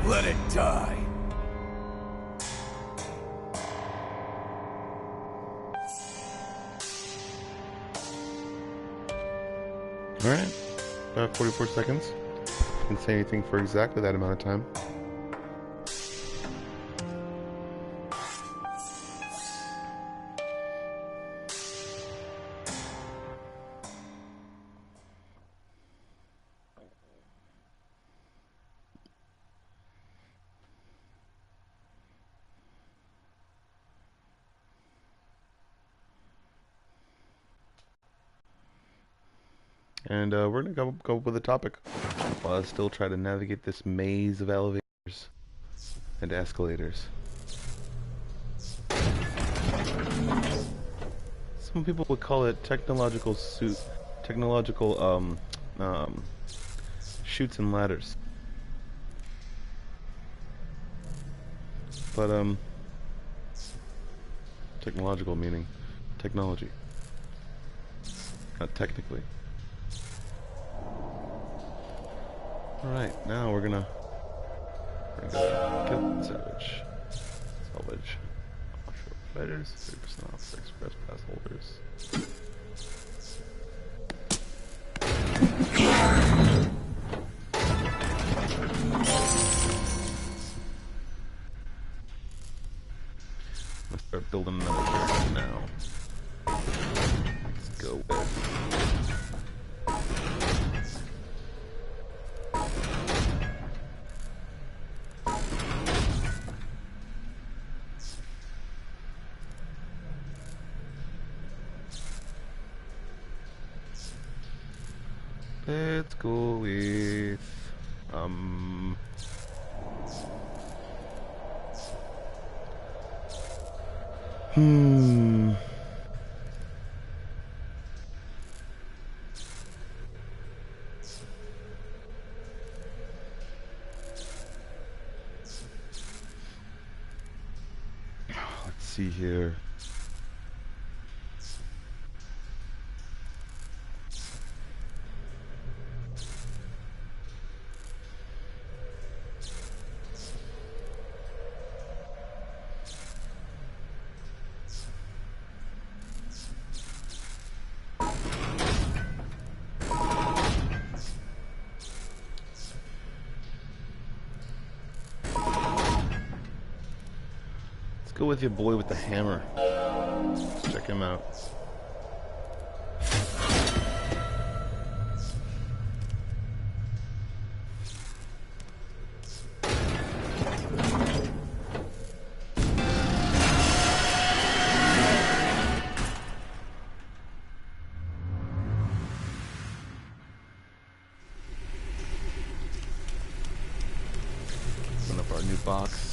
Let it die. Alright, about 44 seconds. Didn't say anything for exactly that amount of time. And we're going to go with a topic while I still try to navigate this maze of elevators and escalators. Some people would call it technological chutes and ladders. But technological meaning technology, not technically. Alright, now we're gonna kill salvage. Salvage. Offshore providers, 30% off express pass holders. Let's start building another character now. Let's go with let's go with let's see here. Go with your boy with the hammer. Let's check him out. Open up our new box.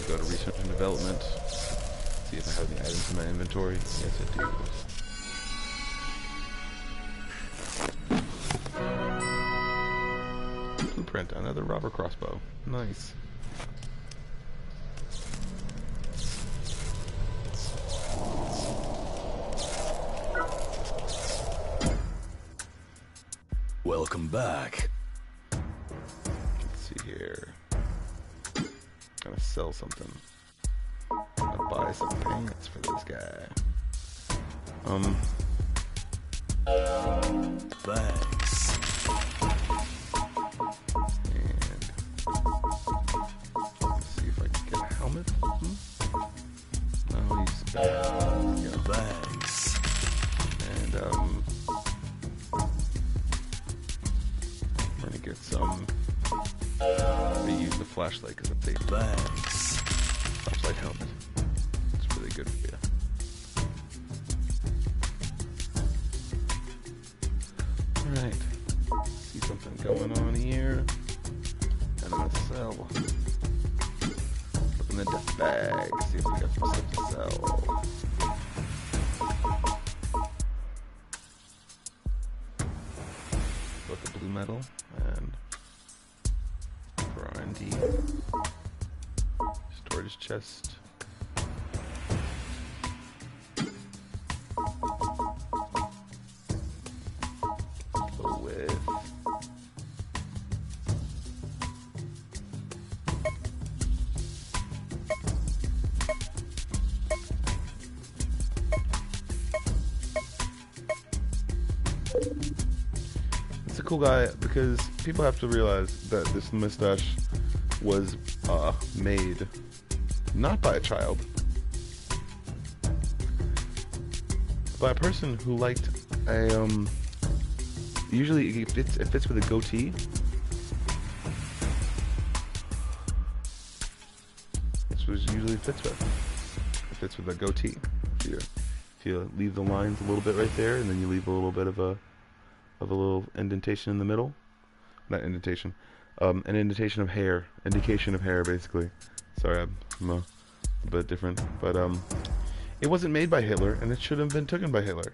Go to research and development. See if I have any items in my inventory. Yes, I do. Blueprint, another robber crossbow. Nice. Welcome back. Let's see here. Gonna sell something. I'll buy some pants for this guy. Thanks. And let's see if I can get a helmet. No, he's bad. Yeah. Thanks. And I'm gonna get some. Reuse the flashlight because it's a Thanks. flashlight helmet. It's really good for you. Alright. See something going on here. And I'm gonna sell. Look in the death bag. See if we got some stuff to sell. Got the blue metal and for R&D. Storage chest. Go with cool guy because people have to realize that this mustache was made not by a child, by a person who liked a usually it fits with a goatee. This was usually fits with. It fits with a goatee. If you leave the lines a little bit right there, and then you leave a little bit of a little indentation in the middle. Not indentation. An indentation of hair. Indication of hair, basically. Sorry, I'm a bit different. But it wasn't made by Hitler, and it shouldn't have been taken by Hitler.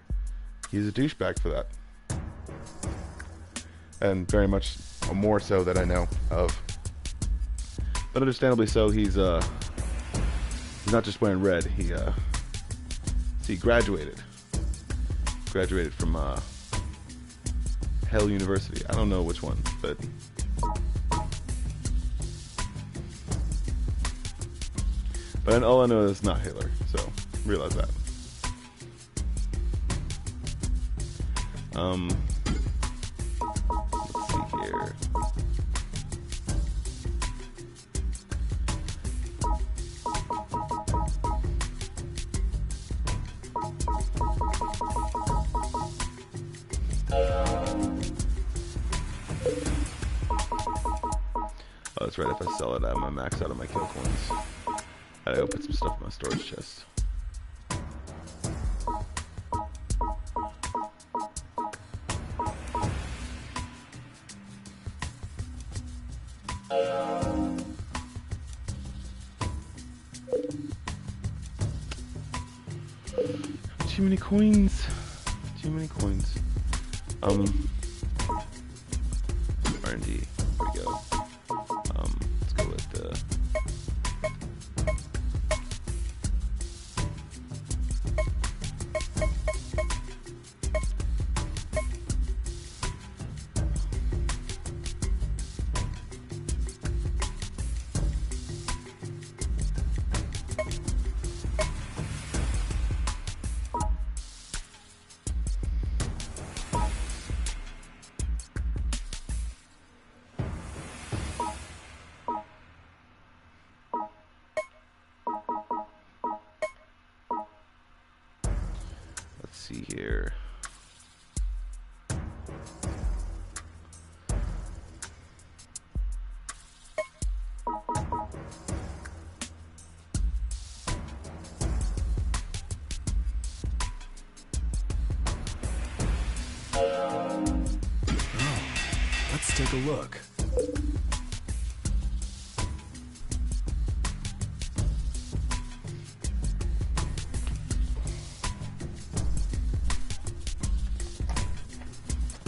He's a douchebag for that. And very much more so that I know of. But understandably so, he's not just wearing red. He graduated from Hell University. I don't know which one, but all I know is it's not Hitler, so realize that. Let's see here. Oh, that's right. If I sell it, I'm gonna max out on my kill coins. I gotta put some stuff in my storage chest. Too many coins. Too many coins. R&D. Here we go. Let's go with the. Let's see here. Let's take a look.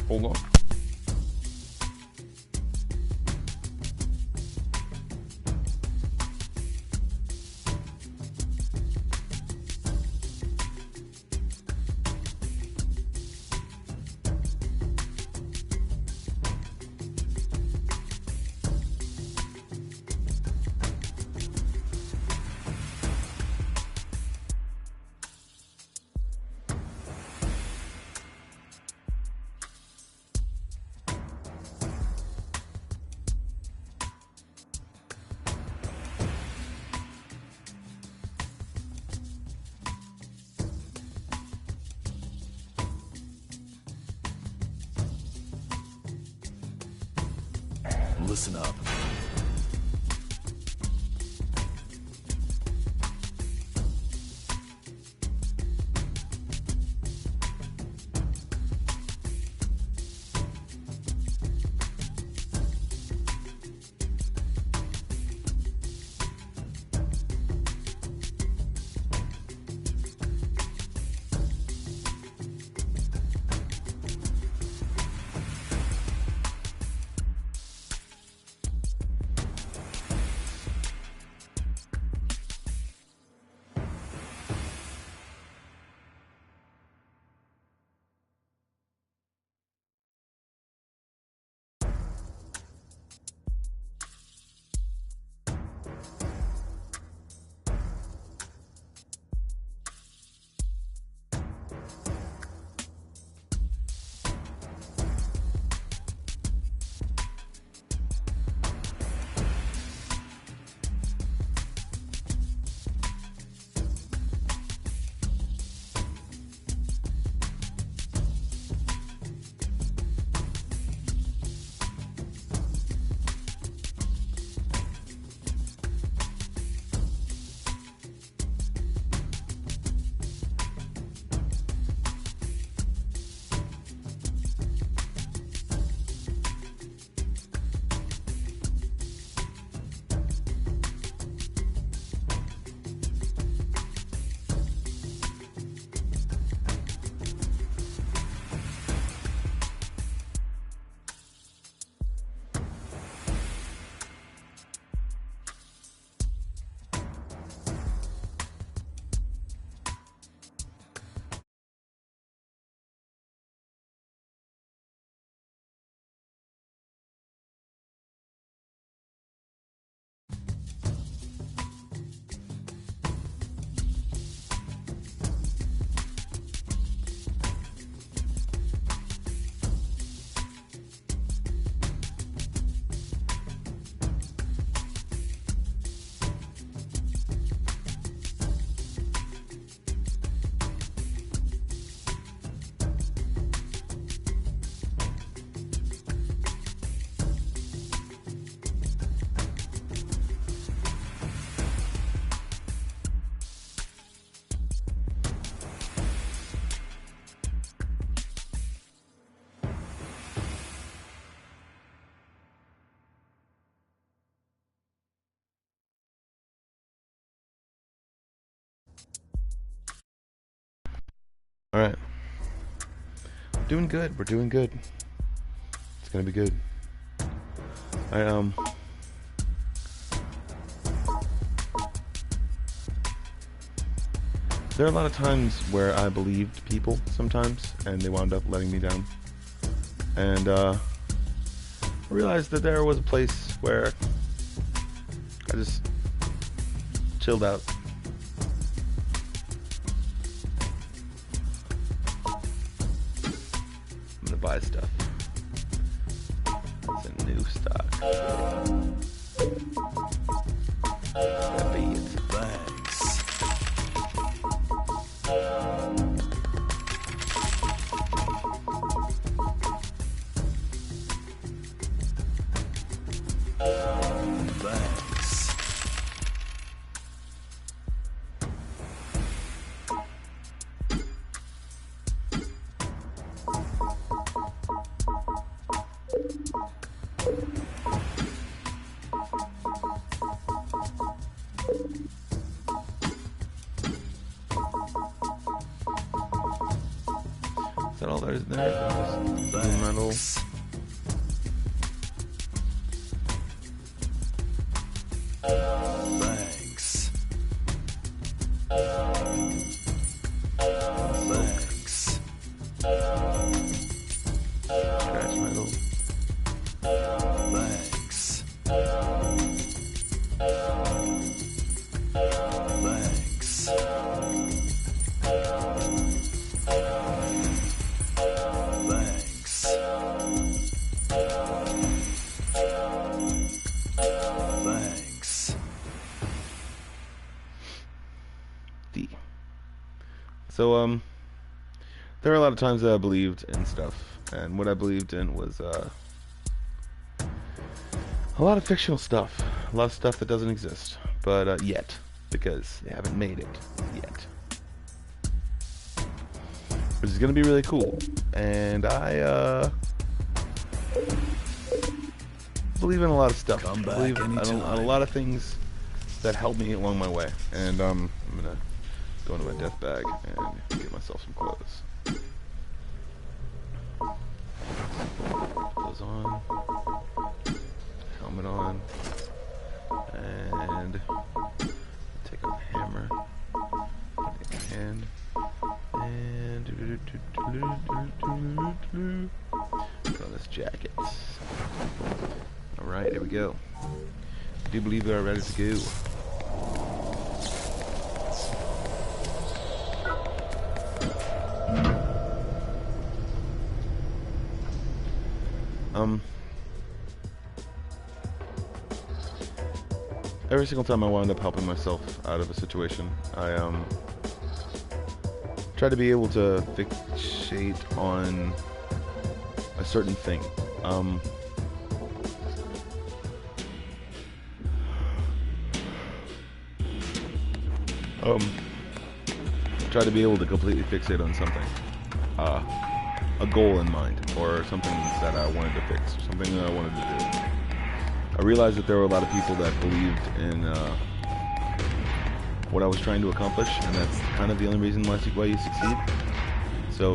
Hold on. Listen up. Alright. Doing good. We're doing good. It's gonna be good. There are a lot of times where I believed people sometimes, and they wound up letting me down. And I realized that there was a place where I just chilled out. I'm gonna buy stuff. It's a new stock. Thanks. Is that all there is there? Just metal. Thanks. Thanks. Scratch metal. Thanks. Thanks. Thanks. D. So, there are a lot of times that I believed in stuff, and what I believed in was, a lot of fictional stuff. A lot of stuff that doesn't exist, but, yet, because they haven't made it yet. Which is gonna be really cool, and I, believe in a lot of stuff. Come back I believe in anytime. a lot of things that help me along my way, and, I'm gonna go into my death bag and get myself some clothes. Clothes on, helmet on, and take out the hammer, put it in my hand, and put on this jacket. Alright, here we go. I do believe we are ready to go. Every single time I wound up helping myself out of a situation, I try to be able to fixate on a certain thing. Try to be able to completely fixate on something, a goal in mind, or something that I wanted to fix, or something that I wanted to do. I realized that there were a lot of people that believed in what I was trying to accomplish, and that's kind of the only reason why you succeed. So,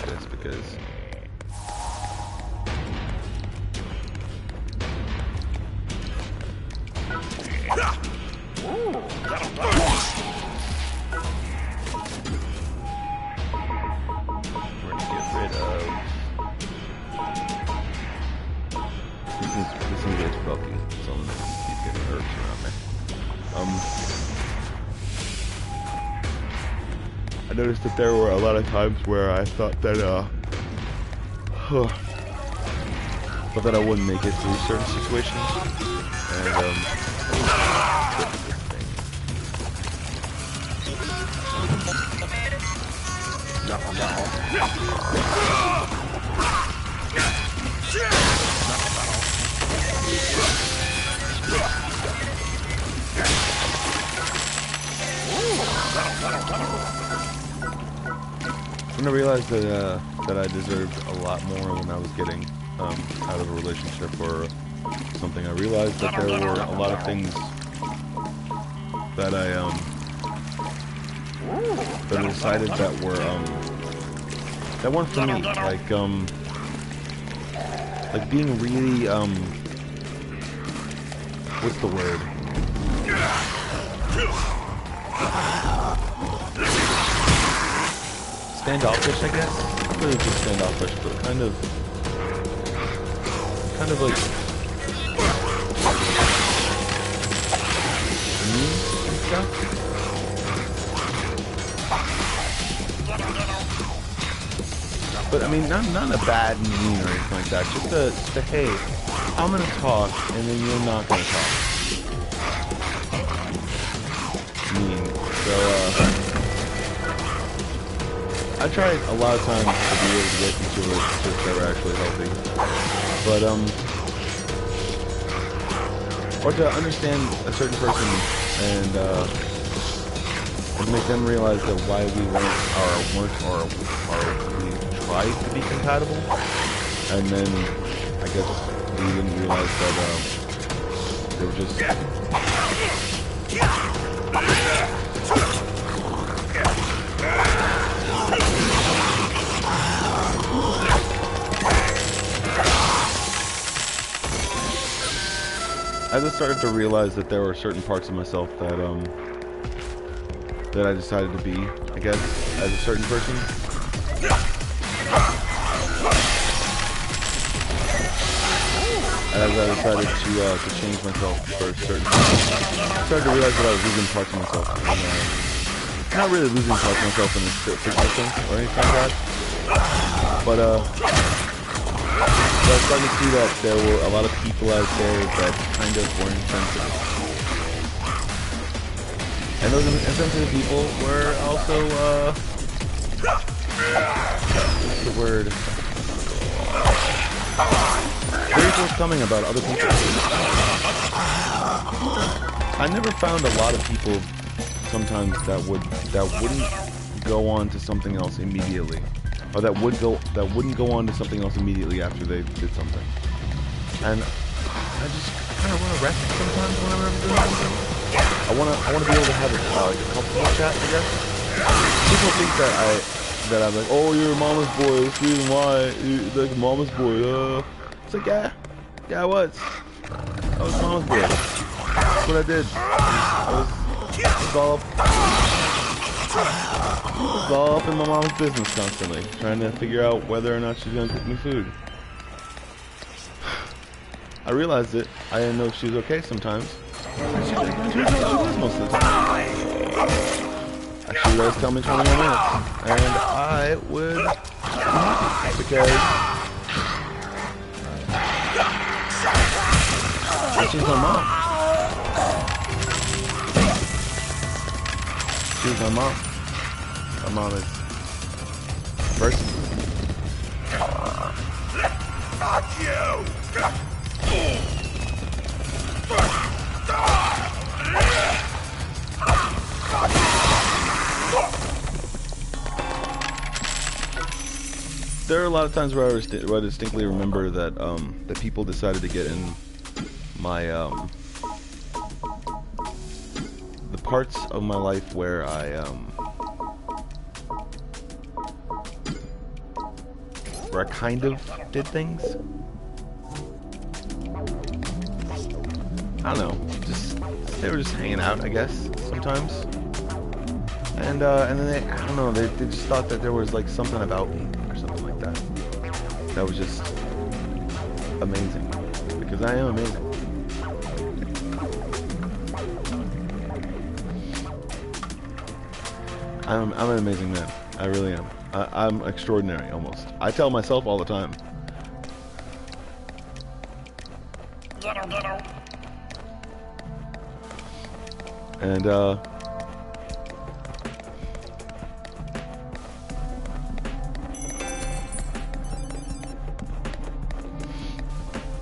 that's because we're gonna get rid of this thing gets bulky, so I'm gonna keep getting herbs around me. I noticed that there were a lot of times where I thought that I wouldn't make it through certain situations, and when I realized that I deserved a lot more than I was getting out of a relationship or something, I realized that there were a lot of things that I that I decided that weren't for me. Like being really what's the word? Standoffish, I guess. Not really just standoffish, but kind of like mean and stuff. But I mean, not a bad mean or anything like that. Just a hey, I'm gonna talk, and then you're not gonna talk. Mean. So I tried a lot of times to be able to get into relationships that were actually healthy, but or to understand a certain person and make them realize that why we weren't we tried to be compatible, and then I guess we didn't realize that they were just. As I started to realize that there were certain parts of myself that that I decided to be, I guess, as a certain person. As I decided to change myself for a certain time, I started to realize that I was losing parts of myself. And, not really losing parts of myself in a physical sense or anything like that, but I was starting to see that there were a lot of people out there that kind of weren't sensitive. And those insensitive people were also, what's the word? Very forthcoming about other people. I never found a lot of people sometimes that wouldn't go on to something else immediately. Or that wouldn't go on to something else immediately after they did something. And I just kind of want to rest sometimes whenever I'm doing something. I want to be able to have a comfortable chat, I guess. People think that I'm like, oh, you're a mama's boy. That's the reason why you're like a mama's boy. It's like, yeah, I was. I was mama's boy. That's what I did. I was all up in my mom's business constantly, trying to figure out whether or not she's gonna cook me food. I realized it. I didn't know if she was okay sometimes. She was most of the time. She would always tell me 20 more minutes, and I would because she's my mom. She was my mom. My mom is first. Fuck you! There are a lot of times where I distinctly remember that that people decided to get in my the parts of my life where I kind of did things. I don't know, they were just hanging out, I guess, sometimes. And then they, I don't know, they just thought that there was like something about me or something like that. That was just amazing, because I am amazing. I'm an amazing man. I really am. I'm extraordinary, almost. I tell myself all the time. And there are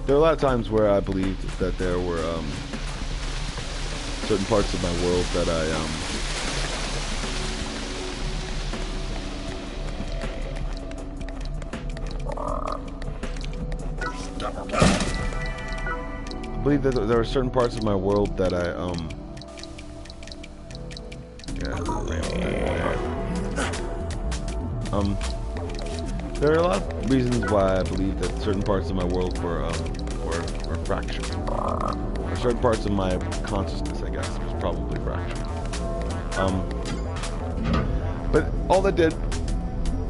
a lot of times where I believed that there were certain parts of my world that I believe that there are certain parts of my world that I There are a lot of reasons why I believe that certain parts of my world were fractured. Or certain parts of my consciousness, I guess, was probably fractured. But all that did,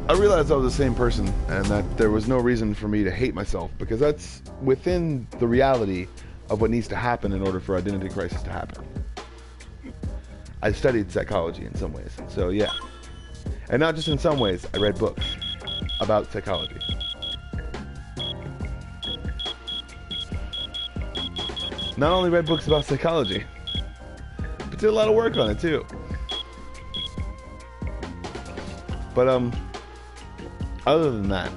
I realized I was the same person, and that there was no reason for me to hate myself, because that's within the reality of what needs to happen in order for identity crisis to happen. I studied psychology in some ways, so yeah. And not just in some ways, I read books about psychology. Not only read books about psychology, but did a lot of work on it too. But other than that,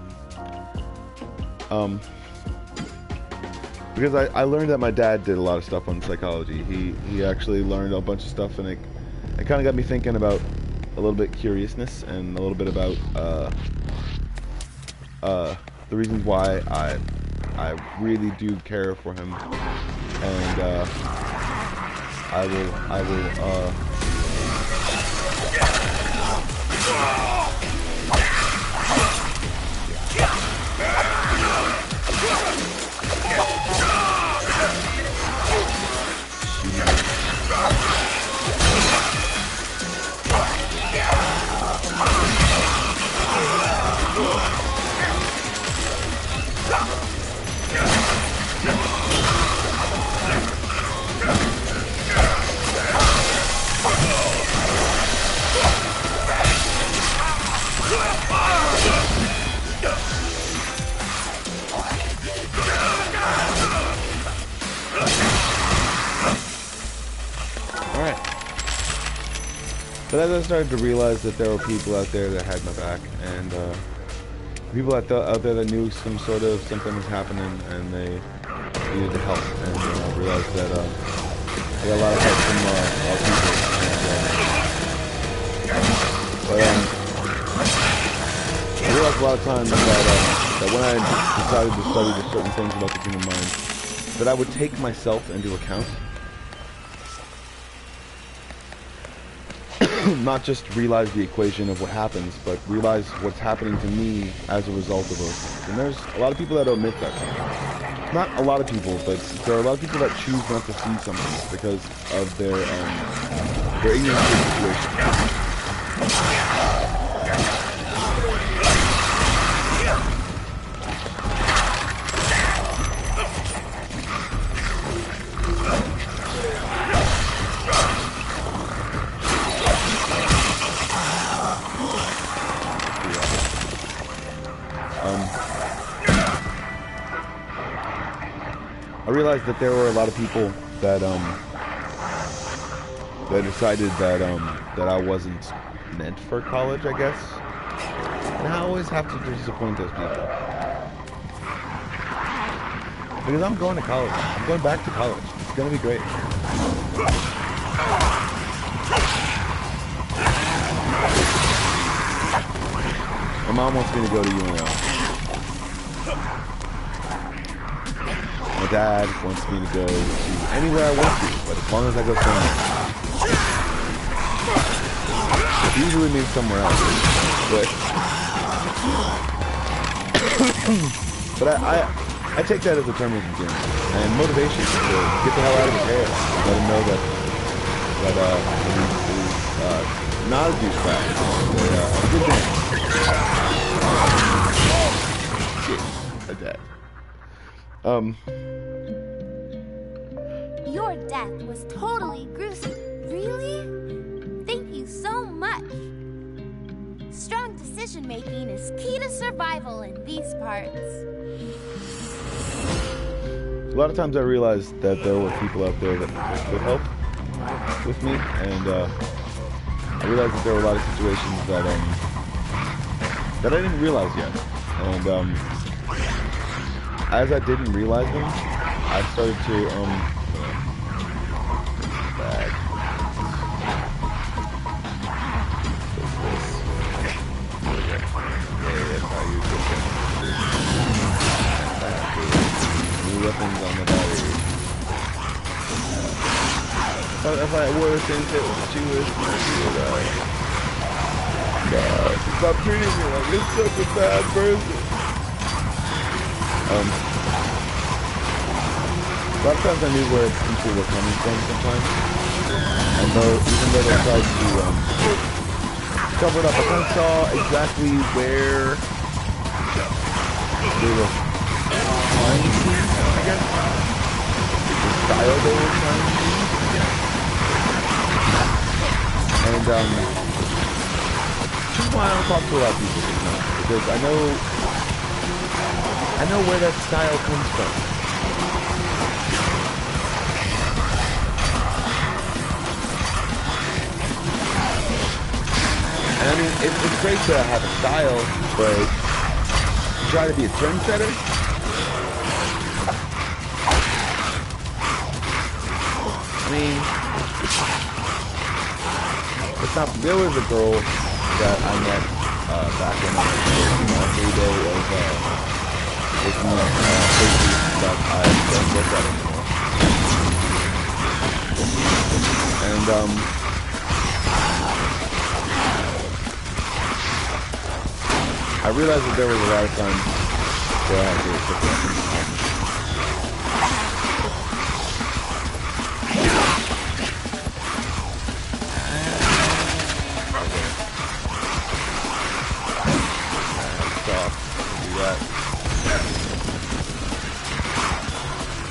because I learned that my dad did a lot of stuff on psychology. He actually learned a bunch of stuff, and it kind of got me thinking about a little bit curiousness and a little bit about the reasons why I really do care for him, and I will But as I started to realize that there were people out there that had my back, and people out there that knew something was happening, and they needed the help, and I realized that I got a lot of help from all people. But I realized a lot of times that when I decided to study certain things about the human mind, that I would take myself into account. Not just realize the equation of what happens, but realize what's happening to me as a result of those things. And there's a lot of people that omit that sometimes. Not a lot of people, but there are a lot of people that choose not to see something because of their ignorance of the situation. I realized that there were a lot of people that decided that I wasn't meant for college, I guess. And I always have to disappoint those people. Because I'm going to college. I'm going back to college. It's going to be great. My mom wants me to go to UNL. My dad wants me to go to anywhere I want to, but as long as I go somewhere. It usually means somewhere else. But I take that as a term of endearment and motivation to get the hell out of his hair. Let him know that he's not a douchebag. A good man. Shit, a dad. Your death was totally gruesome. Really? Thank you so much. Strong decision-making is key to survival in these parts. A lot of times I realized that there were people out there that could help with me, and I realized that there were a lot of situations that I didn't realize yet. And as I didn't realize them, I started to weapons on the battery. If I were to think it was too risky, God, stop treating me like you're such a bad person. A lot of times I knew where people were coming from sometimes. And even though they tried to cover it up, I kind of saw exactly where they were trying to, I guess. The style they were trying to use. And this is why I don't talk to a lot of people sometimes, because I know where that style comes from. And I mean, it's great to have a style, but to try to be a trendsetter, I mean, it's not. There was a girl that I met back in every day of looking at places that I don't look at anymore. And I realized that there was a lot of times where I had to pick up.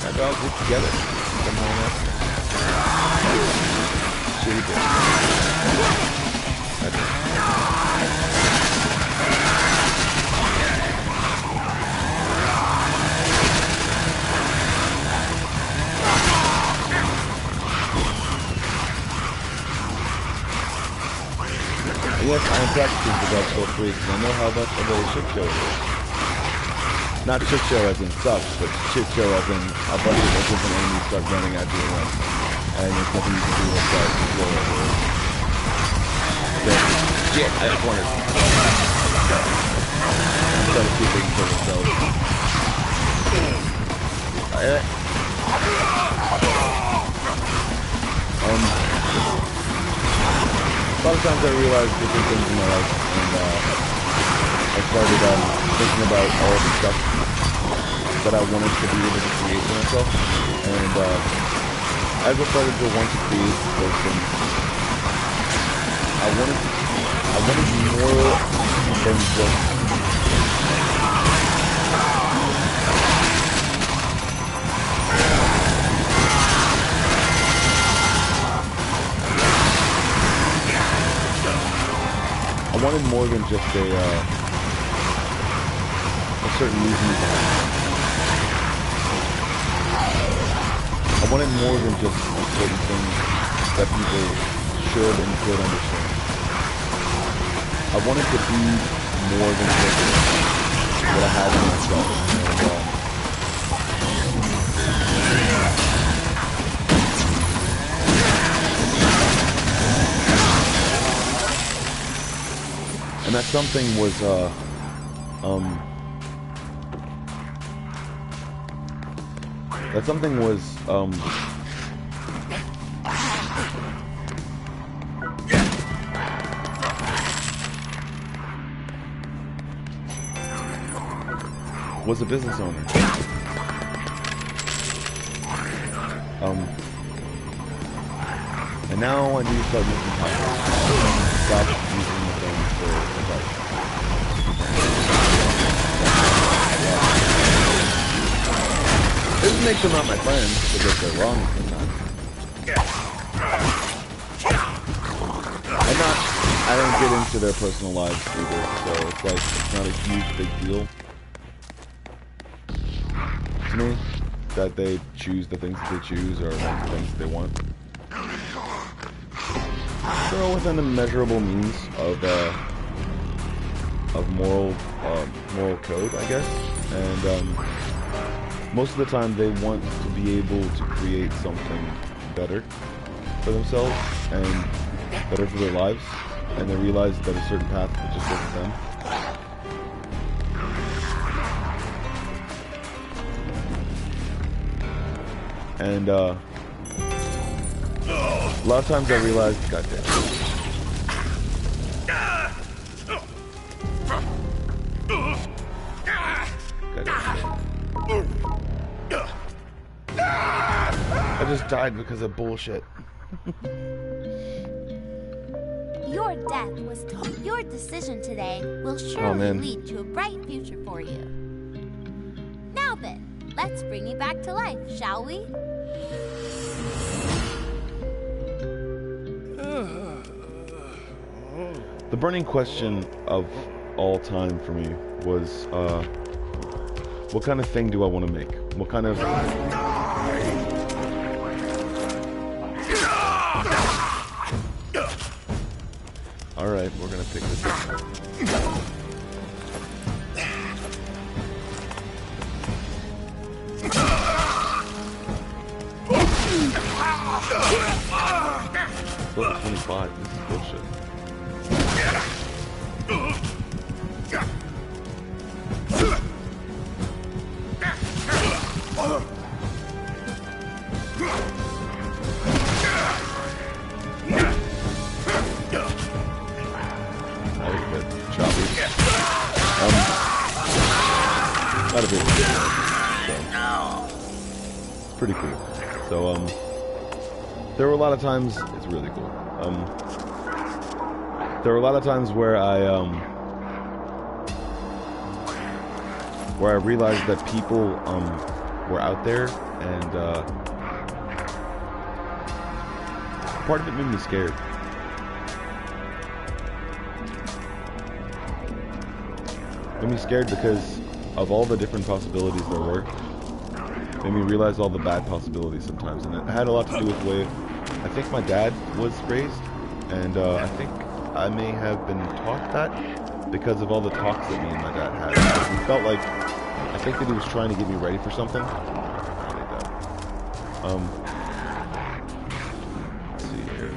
Maybe I'll get together somehow else. Shitty bitch. Yes, I am practicing for Dark Souls 3 because I know how much of a shit show it is. Not shit show as in sucks, but shit show as in a bunch of different enemies start running at you at once. And there's nothing you can do except control over it. So, shit, I just wanted to try to keep things for themselves. A lot of times I realized different things in my life, and I started thinking about all the stuff that I wanted to be able to create for myself, and as I started to want to create those things, I wanted more than just I wanted more than just a certain reason. I wanted more than just certain things that people should and could understand. I wanted to be more than just what I had in myself. And that something was, was a business owner. And now I need to start making content. Stop using the thing for advice. This makes them not my friends because they're wrong sometimes. I don't get into their personal lives either, so it's like, it's not a huge big deal to me that they choose the things that they choose or want the things that they want. They're all within the measurable means of moral code, I guess, and most of the time they want to be able to create something better for themselves and better for their lives, and they realize that a certain path just isn't them. And a lot of times I realized, goddamn. I just died because of bullshit. Your death was your decision today will surely lead to a bright future for you. Now then, let's bring you back to life, shall we? The burning question of all time for me was, what kind of thing do I want to make? What kind of... Alright, we're gonna pick this up. Look, 25, this is bullshit. Not a big deal, so it's pretty cool. So there were a lot of times, it's really cool. There were a lot of times where I realized that people were out there, and part of it made me scared. Made me scared because of all the different possibilities there were. Made me realize all the bad possibilities sometimes, and it had a lot to do with the way I think my dad was raised, and I think I may have been taught that because of all the talks that me and my dad had. He felt like, I think that he was trying to get me ready for something. Let's see here.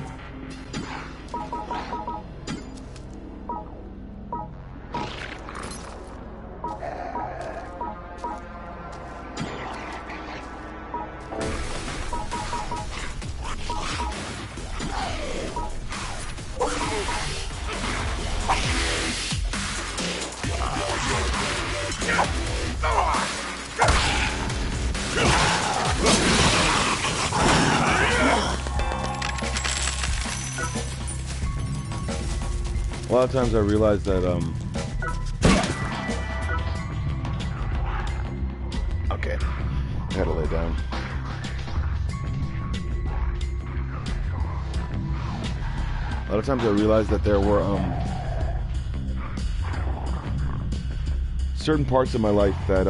A lot of times I realized that, okay, I had to lay down. A lot of times I realized that there were, certain parts of my life that,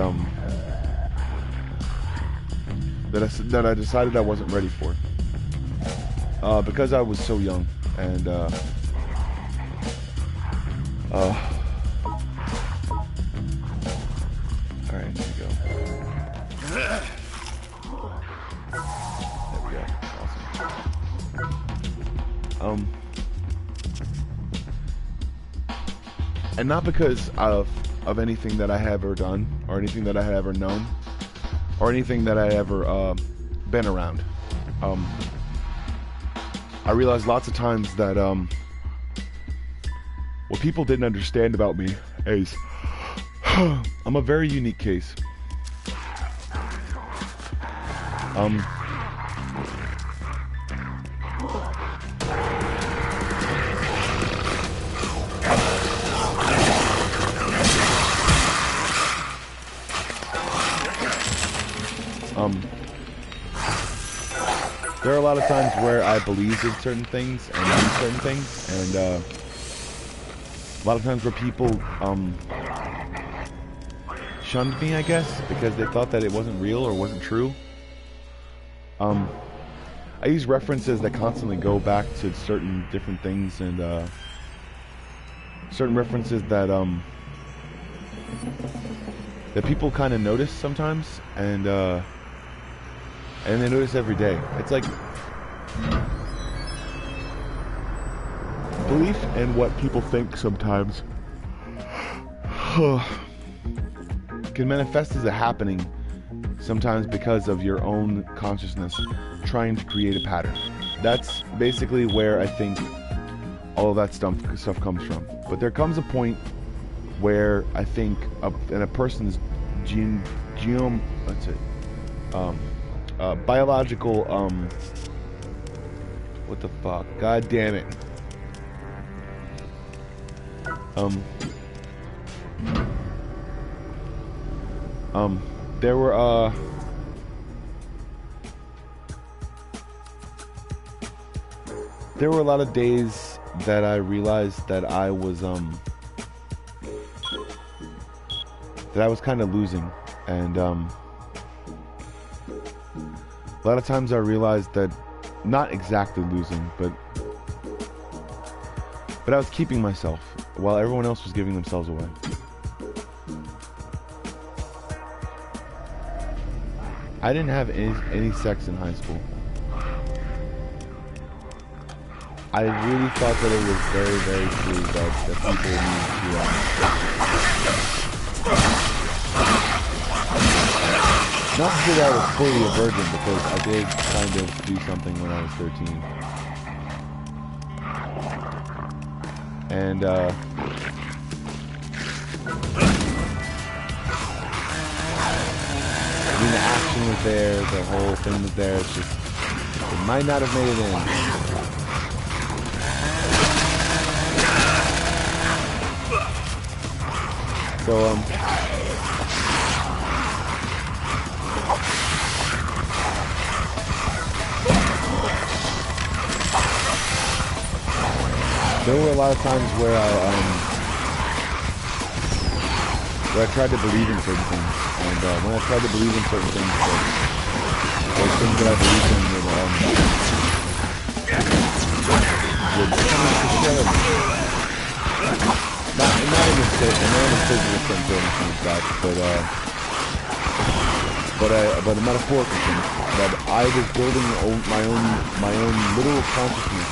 that I decided I wasn't ready for. Because I was so young, and, alright, here we go. There we go. Awesome. And not because of anything that I have ever done, or anything that I have ever known, or anything that I ever been around. I realized lots of times that what people didn't understand about me is I'm a very unique case. There are a lot of times where I believed in certain things and knew certain things, and a lot of times where people shunned me, I guess, because they thought that it wasn't real or wasn't true. I use references that constantly go back to certain different things, and certain references that that people kind of notice sometimes, and they notice every day. It's like belief in what people think sometimes can manifest as a happening sometimes because of your own consciousness trying to create a pattern. That's basically where I think all of that stuff comes from. But there comes a point where I think in a person's biological, what the fuck? God damn it. There were, there were a lot of days that I realized that I was kind of losing, and a lot of times I realized that, not exactly losing, but I was keeping myself while everyone else was giving themselves away. I didn't have any sex in high school. I really thought that it was very, very true that people need to not to say that I was fully a virgin, because I did kind of do something when I was 13. And I mean, the action was there, the whole thing was there, it's just, it might not have made it in. So, there were a lot of times where I tried to believe in certain things, and when I tried to believe in certain things, those things that I believed in would come into fruition. Not in a physical sense or anything like that, but a metaphorical sense, that I was building my own literal consciousness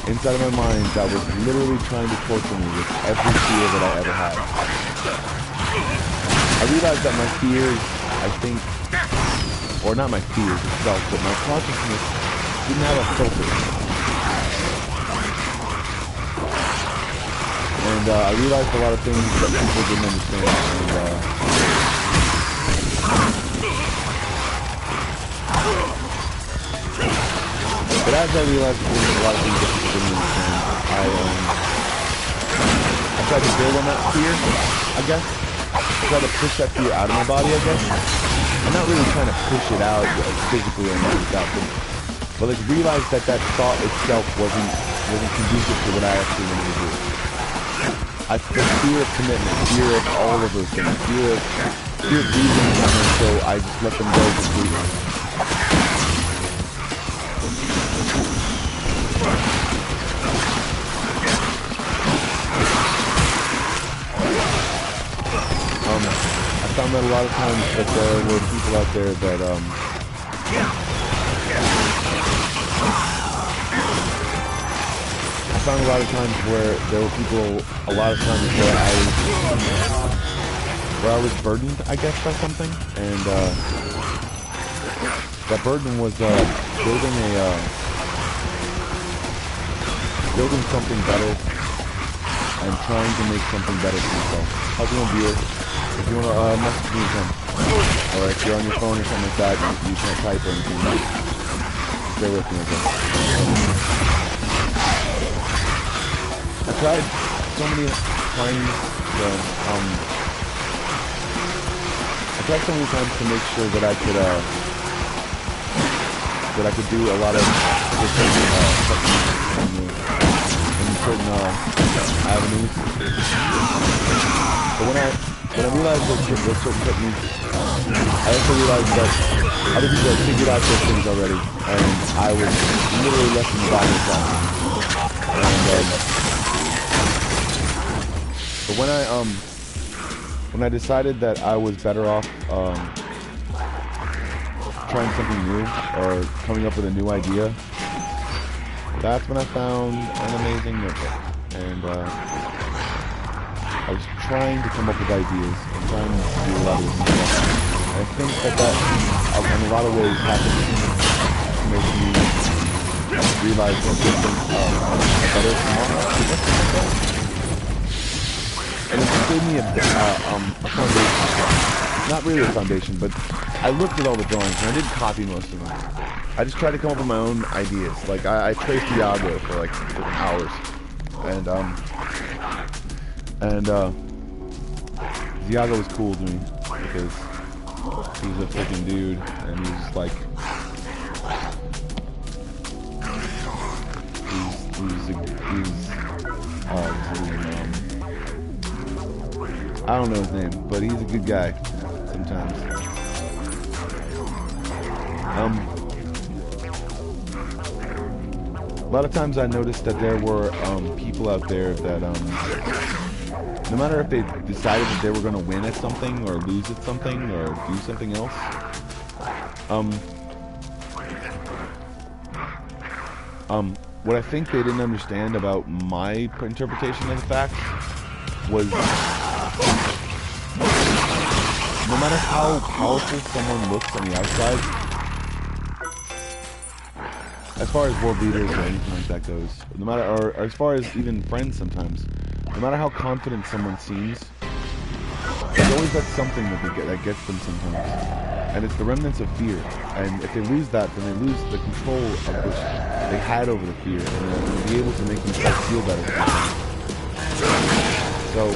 inside of my mind that was literally trying to torture me with every fear that I ever had. I realized that my fears, I think, or not my fears itself, but my consciousness didn't have a filter. And I realized a lot of things that people didn't understand. But as I realized a lot of things that people didn't understand, I tried to build on that fear, I guess. I tried to push that fear out of my body, I guess. I'm not really trying to push it out physically or anything like that, but like realize that thought itself wasn't conducive to what I actually wanted to do. I feel fear of commitment, fear of all of those things, fear of losing something, so I just let them go completely. I found that a lot of times that there were people out there that I found a lot of times where there were people, a lot of times where I was burdened, I guess, by something, and that burden was building something better and trying to make something better for yourself. How's it going, viewer? If you want to message me, you can. Or if you're on your phone or something like that, you can't type or anything. Stay with me, okay? I tried so many times to make sure that I could do a lot of different in certain avenues. But when I realized those certain techniques, I also realized that other people had figured out those things already, and I was literally left in the by myself. But when I decided that I was better off trying something new or coming up with a new idea, that's when I found an amazing notebook. And I was trying to come up with ideas and trying to do a lot of different stuff. And I think that in a lot of ways happened to make me realize that different better tomorrow. And it gave me a foundation. not really a foundation, but I looked at all the drawings and I didn't copy most of them. I just tried to come up with my own ideas. Like I traced Iago for like hours, and Iago was cool to me because he was a freaking dude, and he was like, I don't know his name, but he's a good guy sometimes. A lot of times I noticed that there were people out there that no matter if they decided that they were going to win at something or lose at something or do something else, what I think they didn't understand about my interpretation of the facts was no matter how powerful someone looks on the outside, as far as world leaders or anything like that goes, no matter, or as far as even friends sometimes, no matter how confident someone seems, there's always that something that gets them sometimes, and it's the remnants of fear. And if they lose that, then they lose the control of which they had over the fear, and they'll be able to make themselves feel better. So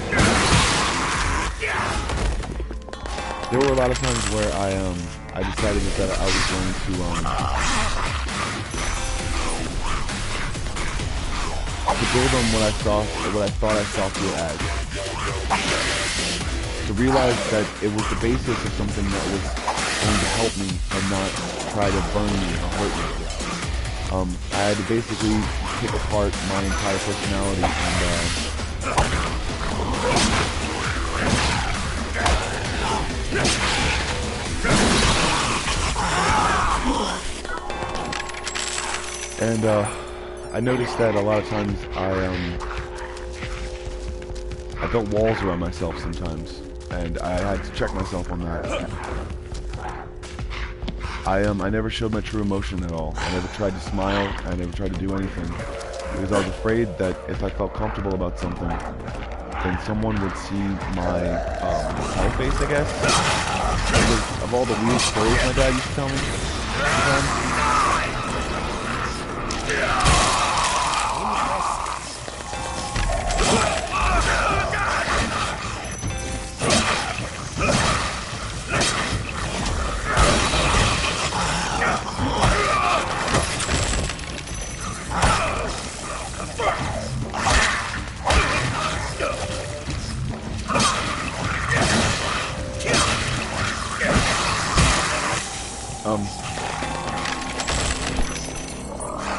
there were a lot of times where I decided that I was going to build on what I thought I saw through ads. To realize that it was the basis of something that was going to help me and not try to burn me or hurt me. I had to basically pick apart my entire personality and I noticed that a lot of times I built walls around myself sometimes, and I had to check myself on that. I never showed my true emotion at all. I never tried to smile. I never tried to do anything because I was afraid that if I felt comfortable about something, then someone would see my entire face, I guess. Because of all the weird stories my dad used to tell me sometimes.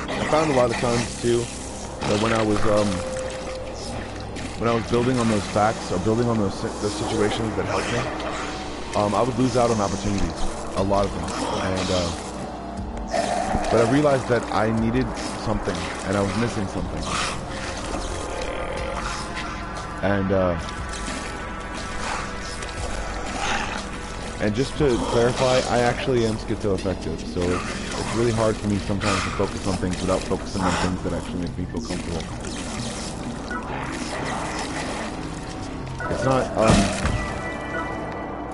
I found a lot of times too that when I was building on those facts or building on those situations that helped me, I would lose out on opportunities, a lot of them, and but I realized that I needed something and I was missing something, and just to clarify, I actually am schizoaffective, so it's really hard for me sometimes to focus on things without focusing on things that actually make me feel comfortable. It's not,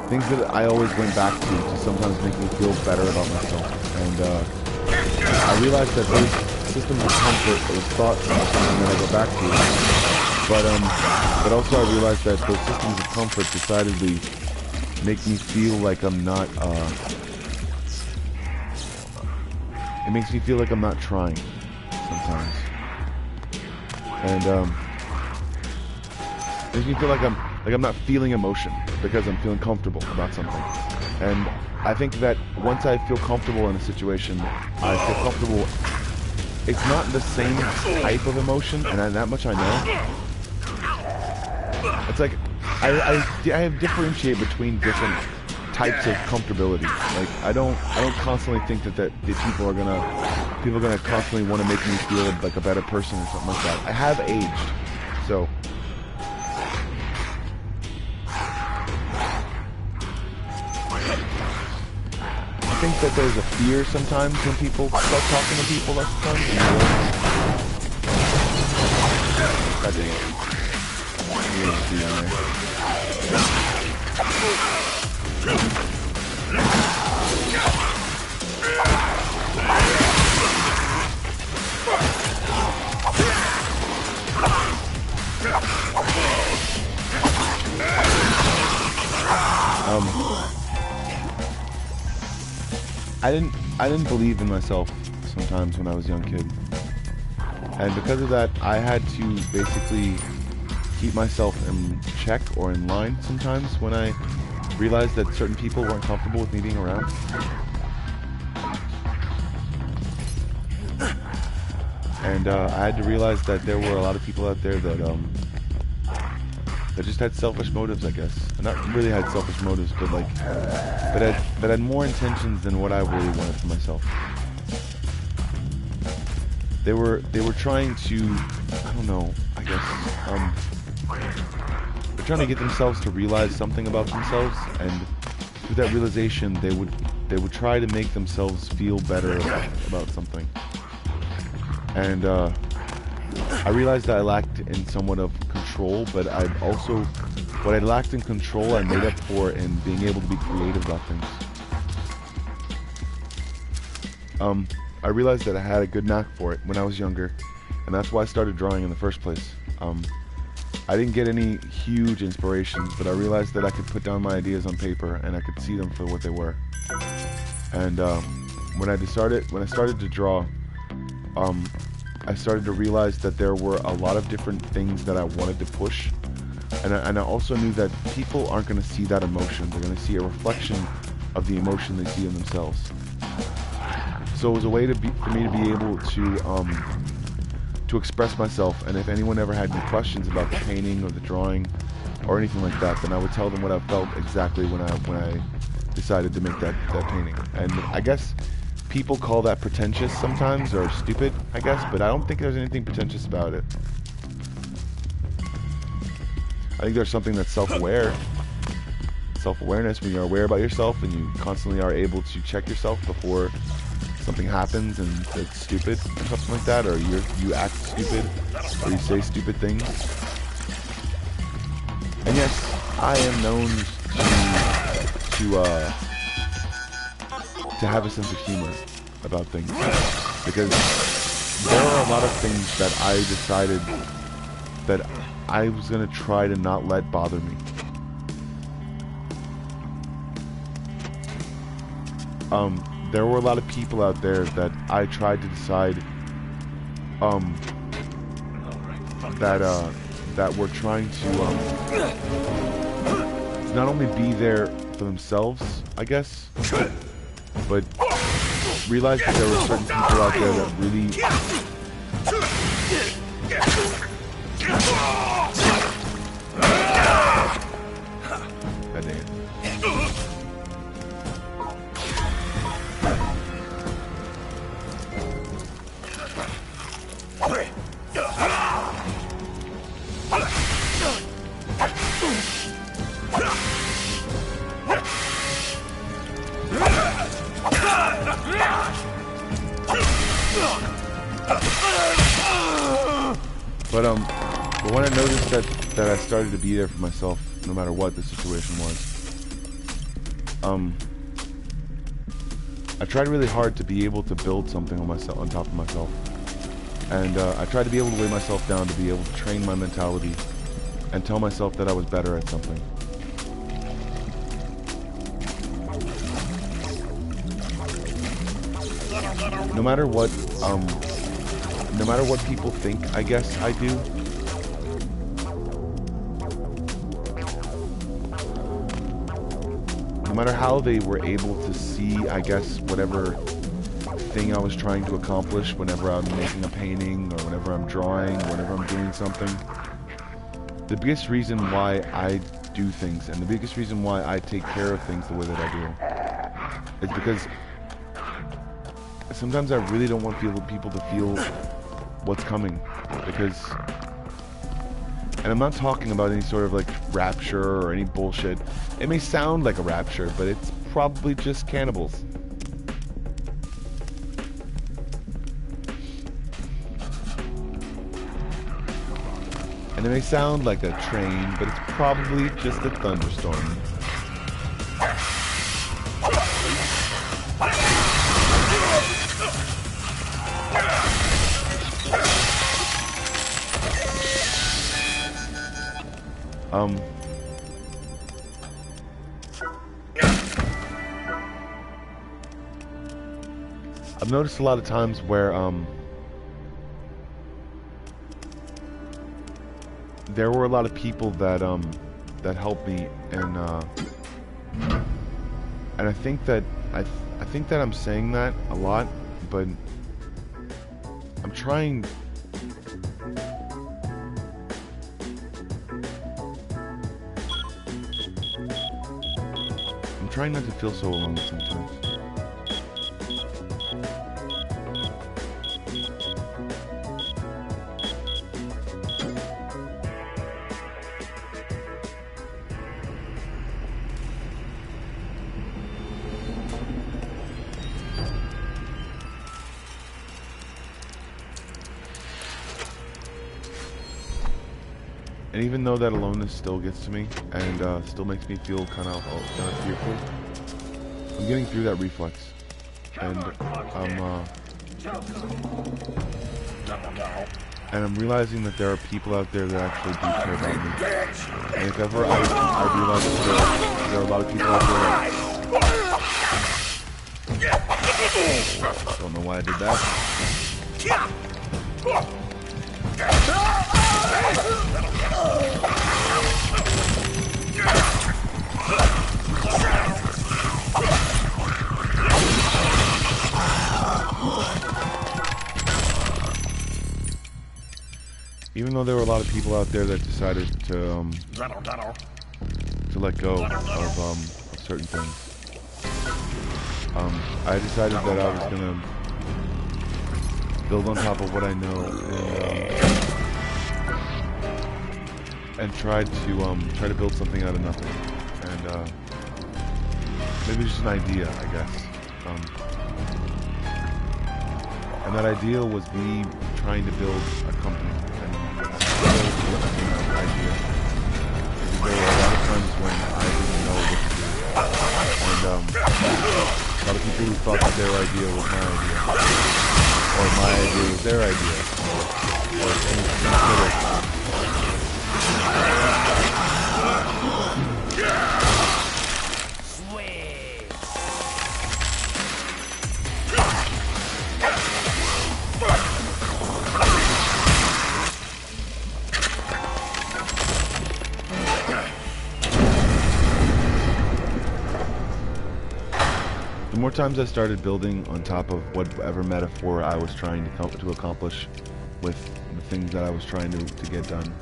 things that I always went back to sometimes make me feel better about myself, and I realized that those systems of comfort, those thoughts are something that I go back to, but also I realized that those systems of comfort decidedly make me feel like I'm not, it makes me feel like I'm not trying sometimes. And, it makes me feel like I'm not feeling emotion because I'm feeling comfortable about something. And I think that once I feel comfortable in a situation, I feel comfortable. It's not the same type of emotion, and that much I know. It's like, I differentiate between different types of comfortability. Like I don't constantly think that people are gonna constantly want to make me feel like a better person or something like that. I have aged, so I think that there's a fear sometimes when people start talking to people. That's the time. God dang it. I didn't believe in myself sometimes when I was a young kid. And because of that, I had to basically keep myself in check or in line sometimes when I realized that certain people weren't comfortable with me being around. And I had to realize that there were a lot of people out there that just had selfish motives, I guess. And not really had selfish motives, but like, that had more intentions than what I really wanted for myself. They were trying to, I don't know, I guess, they're trying to get themselves to realize something about themselves, and through that realization, they would try to make themselves feel better about something. And I realized that I lacked in somewhat of control, but what I lacked in control, I made up for in being able to be creative about things. I realized that I had a good knack for it when I was younger, and that's why I started drawing in the first place. I didn't get any huge inspirations, but I realized that I could put down my ideas on paper and I could see them for what they were. And when I started to draw, I started to realize that there were a lot of different things that I wanted to push, and I also knew that people aren't going to see that emotion. They're going to see a reflection of the emotion they see in themselves. So it was a way for me to be able to express myself, and if anyone ever had any questions about the painting or the drawing or anything like that, then I would tell them what I felt exactly when I decided to make that painting. And I guess people call that pretentious sometimes, or stupid, I guess, but I don't think there's anything pretentious about it. I think there's something that's self-aware. Self-awareness, when you're aware about yourself and you constantly are able to check yourself before something happens and it's stupid or something like that, or you act stupid or you say stupid things. And yes, I am known to have a sense of humor about things, because there are a lot of things that I decided that I was going to try to not let bother me. There were a lot of people out there that I tried to decide that were trying to not only be there for themselves, I guess, but realize that there were certain people out there that really But when I noticed that I started to be there for myself, no matter what the situation was, I tried really hard to be able to build something on top of myself, and I tried to be able to weigh myself down, to be able to train my mentality, and tell myself that I was better at something. No matter what people think, I guess I do. No matter how they were able to see, I guess, whatever thing I was trying to accomplish whenever I'm making a painting, or whenever I'm drawing, or whenever I'm doing something. The biggest reason why I do things, and the biggest reason why I take care of things the way that I do, is because sometimes I really don't want people to feel what's coming, because, and I'm not talking about any sort of like rapture or any bullshit. It may sound like a rapture, but it's probably just cannibals. And it may sound like a train, but it's probably just a thunderstorm. I've noticed a lot of times where there were a lot of people that that helped me, and I think that I think that I'm saying that a lot, but I'm trying. I'm trying not to feel so alone sometimes. And even though that aloneness still gets to me and still makes me feel kind of fearful, I'm getting through that reflex, and I'm realizing that there are people out there that actually do care about me. And if ever I realize that there are a lot of people out there that don't know why I did that. Even though there were a lot of people out there that decided to let go of certain things, I decided that I was gonna build on top of what I know and try to build something out of nothing. And maybe just an idea, I guess. And that idea was me trying to build a company. Idea. There were a lot of times when I didn't know what to do, and a lot of people who thought that their idea was my idea, or my idea was their idea, or things The more times I started building on top of whatever metaphor I was trying to accomplish with the things that I was trying to get done,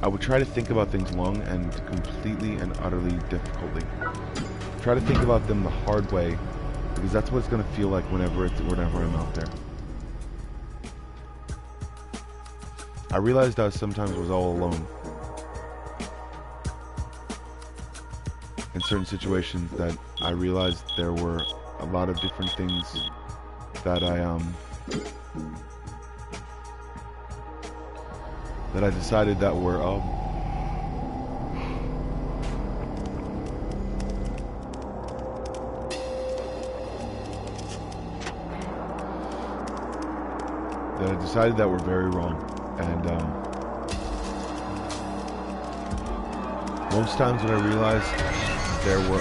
I would try to think about things long and completely and utterly difficultly. Try to think about them the hard way, because that's what it's going to feel like whenever I'm out there. I realized I sometimes was all alone in certain situations, that I realized there were a lot of different things that I decided that were very wrong, and most times when I realized there were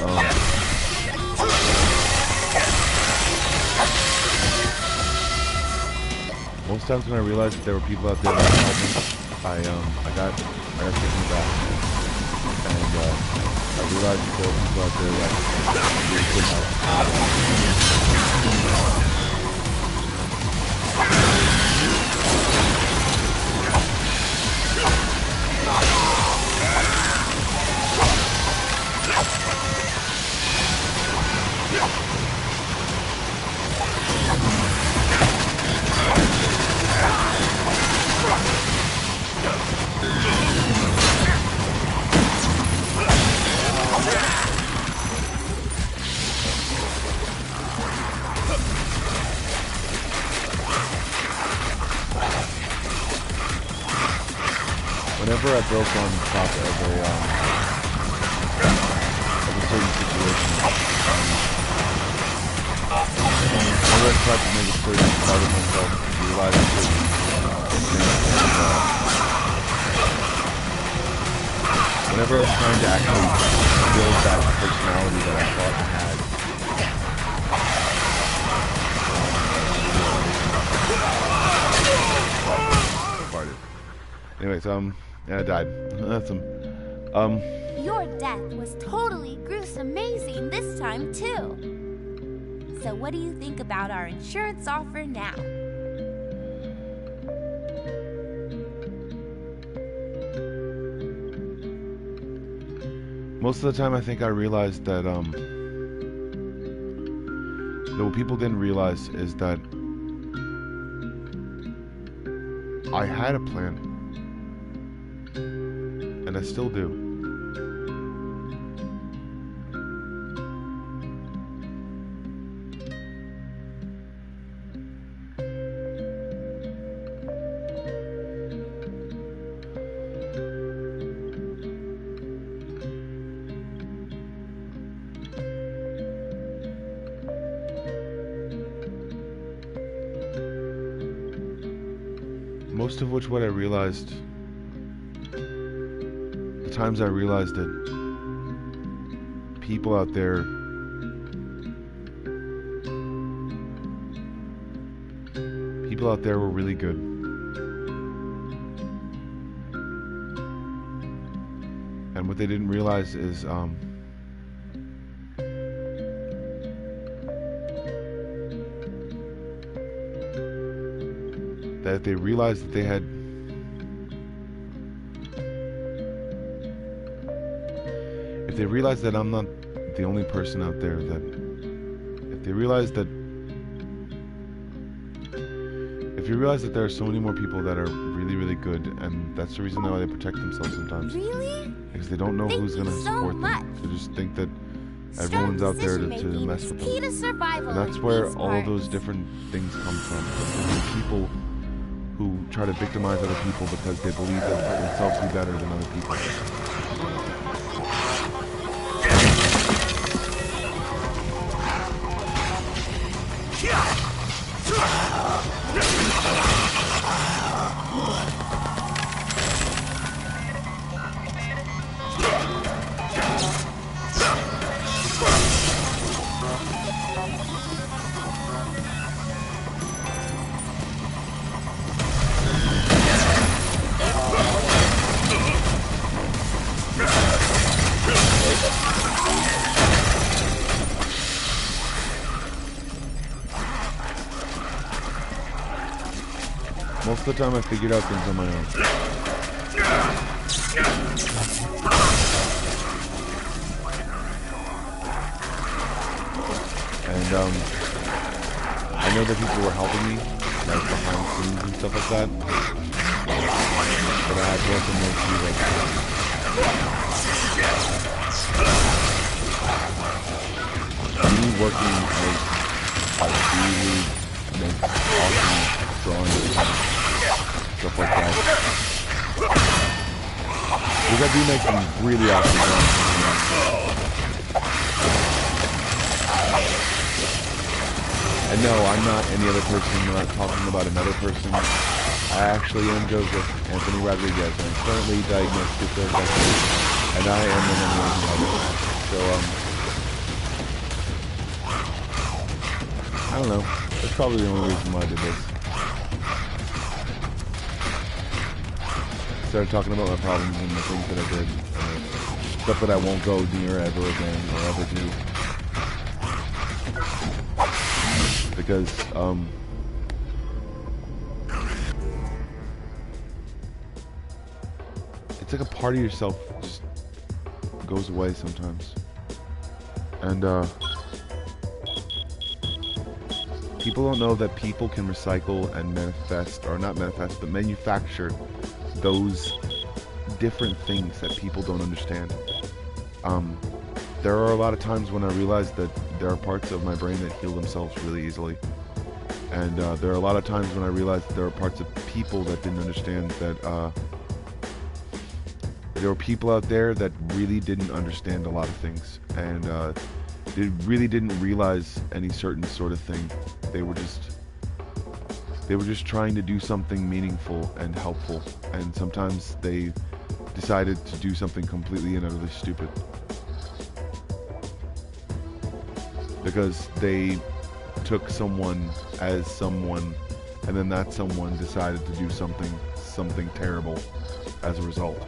most times when I realized that there were people out there that helped me, I got taken aback, and I realized that there were people out there that really could help. Whenever I built on top of a certain situation, whenever I tried to make a certain part of myself realize certain things, whenever I was trying to actually build that personality that I thought I had. Farted. Anyways, yeah, I died. That's Your death was totally gruesome-amazing this time, too. So what do you think about our insurance offer now? Most of the time I think I realized that, what people didn't realize is that I had a plan. And I still do. Most of which what I realized, the times I realized that people out there were really good. And what they didn't realize is that if they realized that they had if they realize that I'm not the only person out there, that if they realize that there are so many more people that are really, really good, and that's the reason why they protect themselves sometimes. Really? Because they don't know who's going to support them. They just think that everyone's out there to mess with them. And that's where all of those different things come from. There's people who try to victimize other people because they believe that they themselves be better than other people. Most of the time I figured out things on my own. And I know that people were helping me, like behind the scenes and stuff like that. But I had to let them know too, like, me working makes really makes awesome drawings, stuff like that. Because I do make some really awesome drawings. And no, I'm not any other person. I'm not talking about another person. I actually am Joseph Anthony Rodriguez, and I'm currently diagnosed with dyslexia, and I am an amazing artist. So, I don't know. That's probably the only reason why I did this. Started talking about my problems and the things that I did, stuff that I won't go near ever again or ever do. Because, it's like a part of yourself just goes away sometimes. And, people don't know that people can recycle and manifest, or not manifest, but manufacture those different things that people don't understand. There are a lot of times when I realize that there are parts of my brain that heal themselves really easily. And there are a lot of times when I realize that there are parts of people that didn't understand that there were people out there that really didn't understand a lot of things. And they really didn't realize any certain sort of thing. They were just trying to do something meaningful and helpful, and sometimes they decided to do something completely and utterly stupid. because they took someone as someone, and then that someone decided to do something terrible as a result.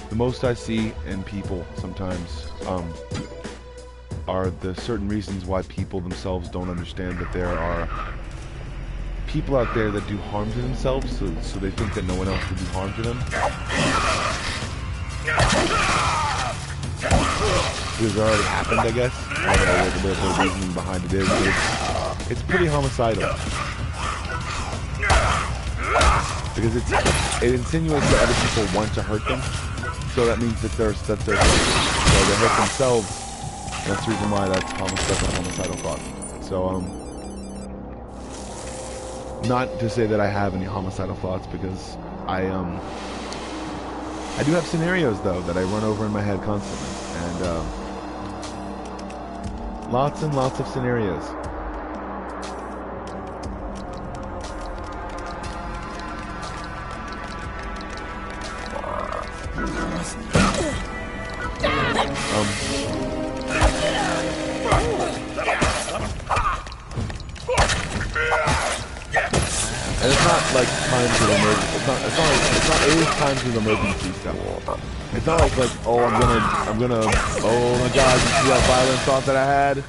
The most I see in people sometimes are the certain reasons why people themselves don't understand that there are people out there that do harm to themselves, so they think that no one else will do harm to them. Because it already happened, I guess. I don't know what the reasoning behind it is, but it's pretty homicidal. Because it insinuates that other people want to hurt them, so that means that they hurt themselves. And that's the reason why that's a homicidal thought. So, not to say that I have any homicidal thoughts, because I do have scenarios though that I run over in my head constantly, and lots and lots of scenarios. And it's not like times of emergency. It's not always times of emergency stuff. It's not like oh oh my god, you see that violent thought that I had?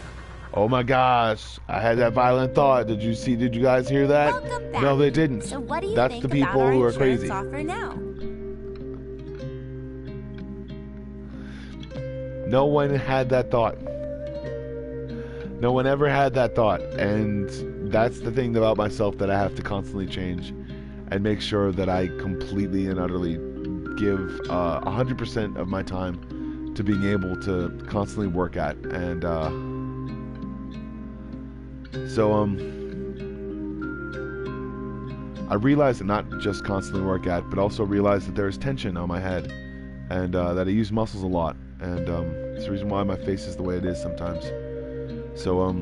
Oh my gosh, I had that violent thought. Did you guys hear that? Welcome back. No, they didn't. So what do you That's think the people about our who are insurance crazy. offer now? No one had that thought. No one ever had that thought, and that's the thing about myself that I have to constantly change and make sure that I completely and utterly give 100% of my time to being able to constantly work at. And I realized that not just constantly work at, but also realized that there is tension on my head, and that I use muscles a lot, and it's the reason why my face is the way it is sometimes. So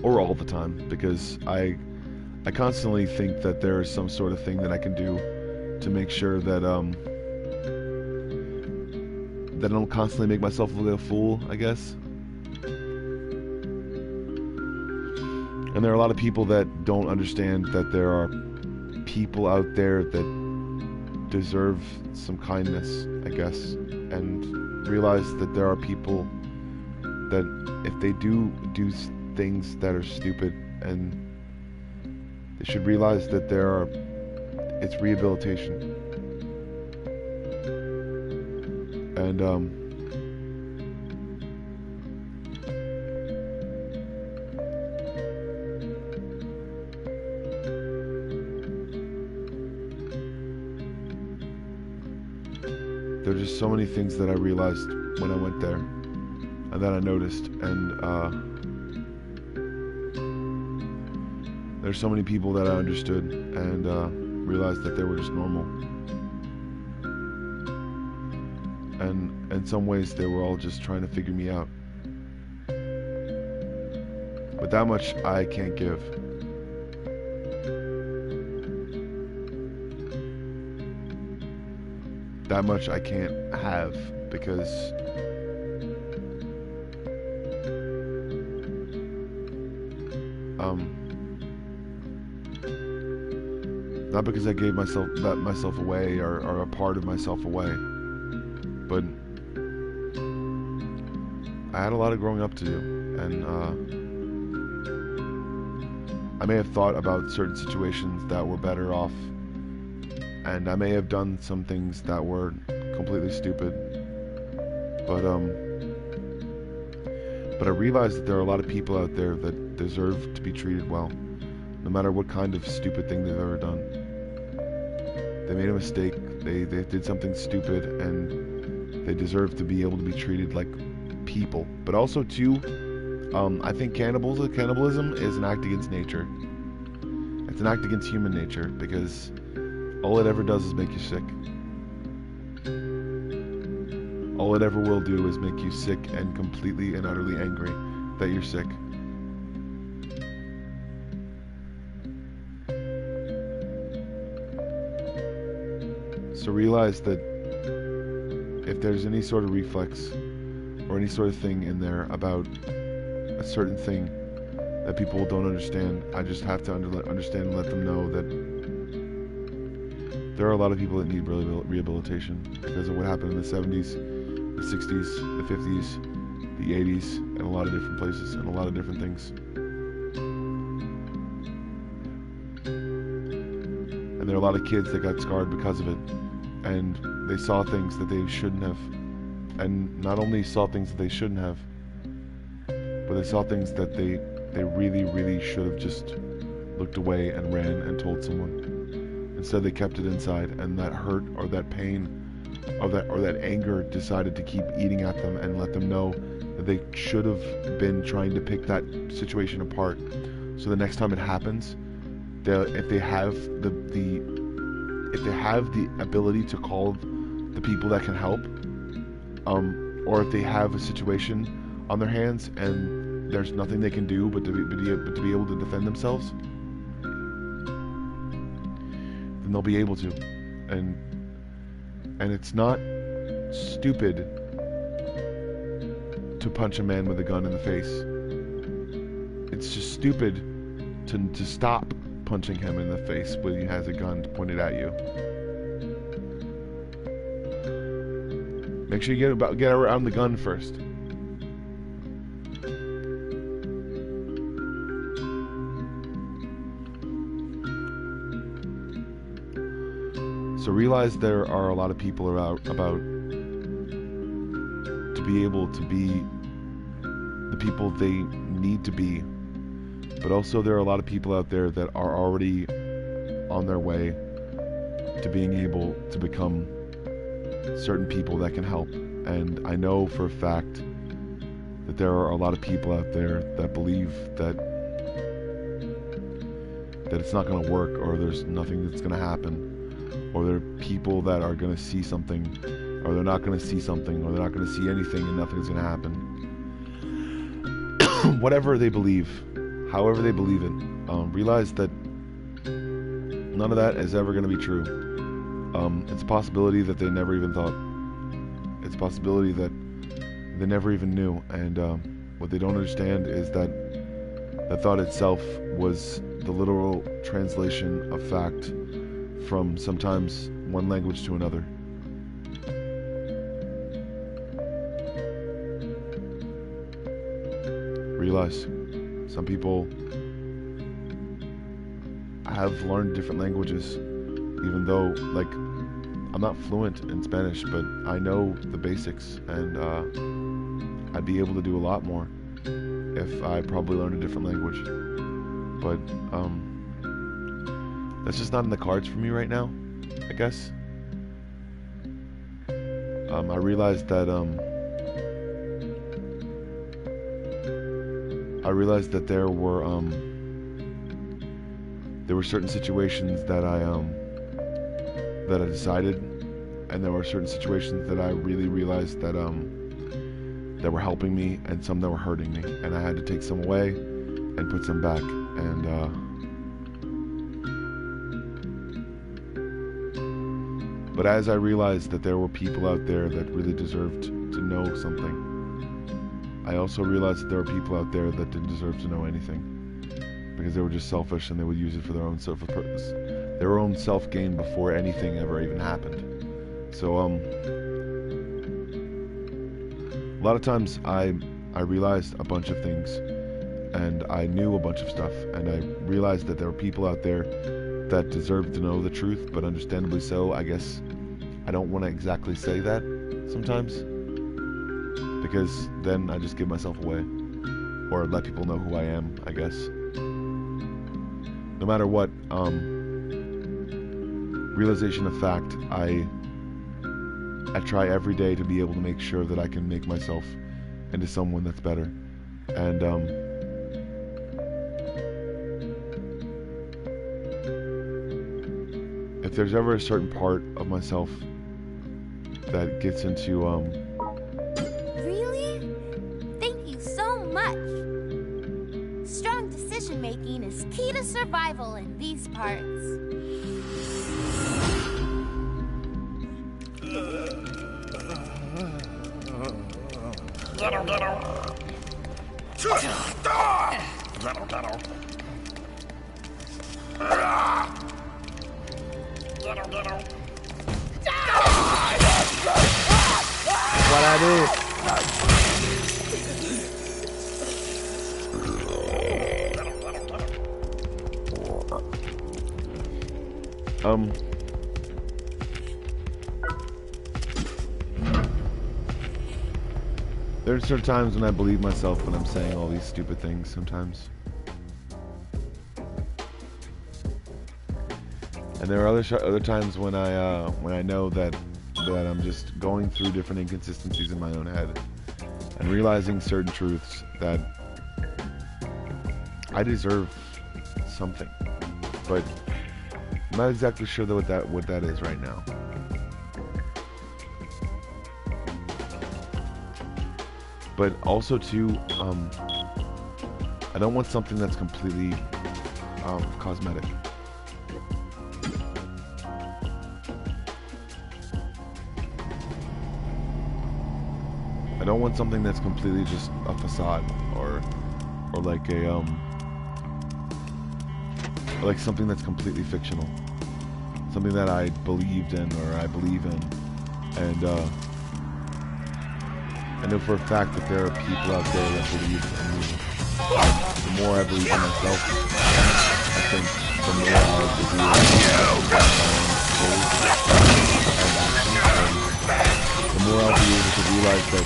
or all the time, because I constantly think that there is some sort of thing that I can do to make sure that that I don't constantly make myself look like a fool, I guess. And there are a lot of people that don't understand that there are people out there that deserve some kindness, I guess, and realize that there are people that if they do things that are stupid, and they should realize that it's rehabilitation. And there are just so many things that I realized when I went there, and that I noticed, and there's so many people that I understood and realized that they were just normal. And in some ways they were all just trying to figure me out. But that much I can't give. That much I can't have, because not because I gave myself away or a part of myself away, but I had a lot of growing up to do, and I may have thought about certain situations that were better off, and I may have done some things that were completely stupid, but I realized that there are a lot of people out there that deserve to be treated well, no matter what kind of stupid thing they've ever done. They made a mistake, they did something stupid, and they deserve to be able to be treated like people. But also too, I think cannibalism is an act against nature. It's an act against human nature, because all it ever does is make you sick. All it ever will do is make you sick and completely and utterly angry that you're sick. So realize that if there's any sort of reflex or any sort of thing in there about a certain thing that people don't understand, I just have to understand and let them know that there are a lot of people that need rehabilitation because of what happened in the 70s, the 60s, the 50s, the 80s, and a lot of different places and a lot of different things. And there are a lot of kids that got scarred because of it, and they saw things that they shouldn't have, and not only saw things that they shouldn't have, but they saw things that they really, really should have just looked away and ran and told someone. Instead, they kept it inside, and that hurt or that pain or that anger decided to keep eating at them and let them know that they should have been trying to pick that situation apart. So the next time it happens, if they have the ability to call the people that can help, or if they have a situation on their hands and there's nothing they can do but to be able to defend themselves, then they'll be able to. And it's not stupid to punch a man with a gun in the face. It's just stupid to stop punching him in the face when he has a gun pointed at you. Make sure you get around the gun first. So realize there are a lot of people about to be able to be the people they need to be, but also there are a lot of people out there that are already on their way to being able to become certain people that can help. And I know for a fact that there are a lot of people out there that believe that it's not going to work, or there's nothing that's going to happen, or there are people that are going to see something, or they're not going to see something, or they're not going to see anything and nothing's going to happen. Whatever they believe, however they believe it, realize that none of that is ever going to be true. It's a possibility that they never even thought. It's a possibility that they never even knew. And what they don't understand is that the thought itself was the literal translation of fact from sometimes one language to another. Realize some people have learned different languages, even though, like, I'm not fluent in Spanish, but I know the basics, and I'd be able to do a lot more if I probably learned a different language. But that's just not in the cards for me right now, I guess. I realized that there were certain situations that I decided, and there were certain situations that I really realized that that were helping me, and some that were hurting me, and I had to take some away and put some back. And but as I realized that there were people out there that really deserved to know something, I also realized that there were people out there that didn't deserve to know anything, because they were just selfish and they would use it for their own self-purpose, their own self-gain before anything ever even happened. So a lot of times I realized a bunch of things, and I knew a bunch of stuff, and I realized that there were people out there that deserved to know the truth, but understandably so. I guess I don't want to exactly say that sometimes, because then I just give myself away, or let people know who I am, I guess. No matter what, realization of fact, I try every day to be able to make sure that I can make myself into someone that's better. And if there's ever a certain part of myself that gets into Really? Thank you so much. Strong decision making is key to survival in these parts. What I do? There's certain times when I believe myself when I'm saying all these stupid things sometimes. And there are other times when I know that I'm just going through different inconsistencies in my own head and realizing certain truths that I deserve something, but I'm not exactly sure what that is right now. But also too, I don't want something that's completely cosmetic. I don't want something that's completely just a facade, or like a like something that's completely fictional, something that I believed in or I believe in, and I know for a fact that there are people out there that believe in me. The more I believe in myself, I think the more I'll reveal my own goals and actions, and the more I'll be able to realize that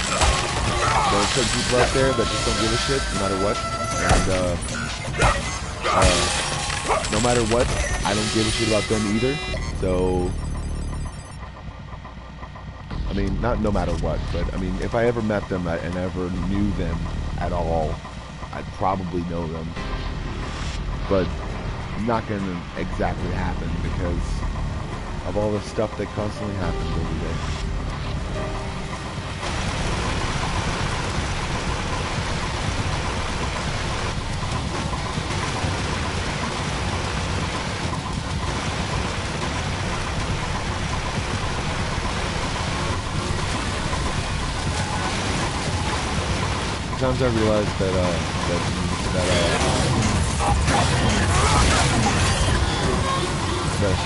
there are certain people out there that just don't give a shit no matter what, and no matter what, I don't give a shit about them either. So I mean, not no matter what, but I mean, if I ever met them and ever knew them at all, I'd probably know them. But not going to exactly happen because of all the stuff that constantly happens every day. Sometimes I realize that I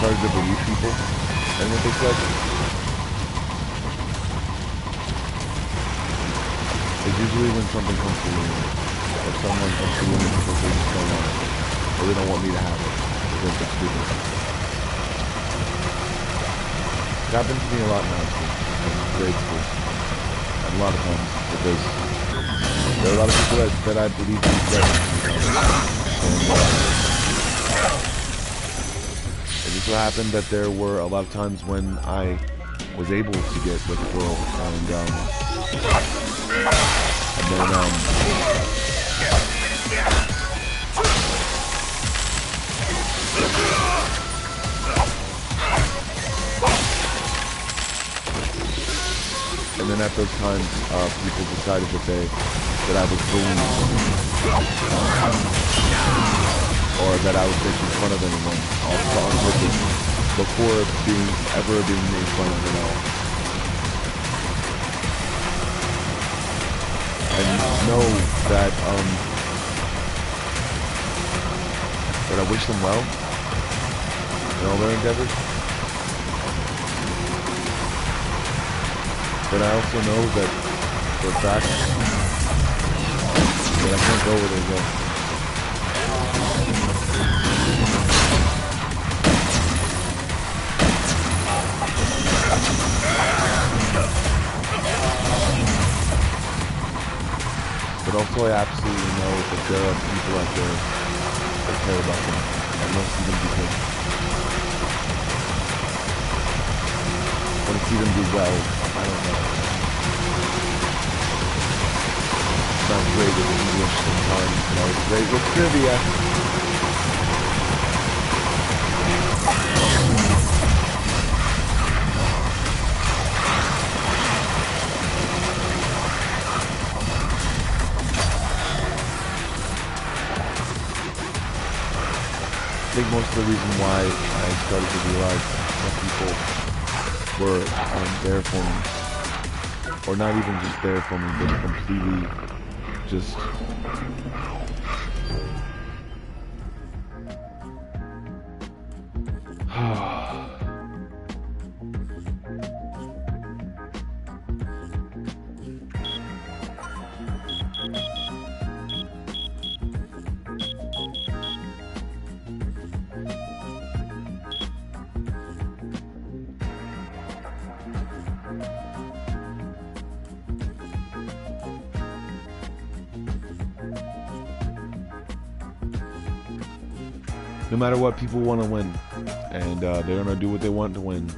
started to believe people and what they said. It's usually when something comes to me, or someone comes to me because they just don't want it, or they don't want me to have it, because it's stupid. It happens to me a lot now, in grade school, and a lot of times, because there are a lot of people that I believe in dead, and it just so happened that there were a lot of times when I was able to get with a girl, and then at those times, people decided that I was bullying or that I was making fun of anyone on purpose before ever being made fun of at all. And know that I wish them well in all their endeavors. But I also know that for a fact that I can't go where they go. But also I absolutely know that there are people out there that care about them and want to see them do good. Want to see them do well. I don't know. Sounds great in English sometimes, but I was great with trivia. I think most of the reason why I started to realize that people were there for me, or not even just there for me, but completely just no matter what, people want to win, and they're gonna do what they want to win.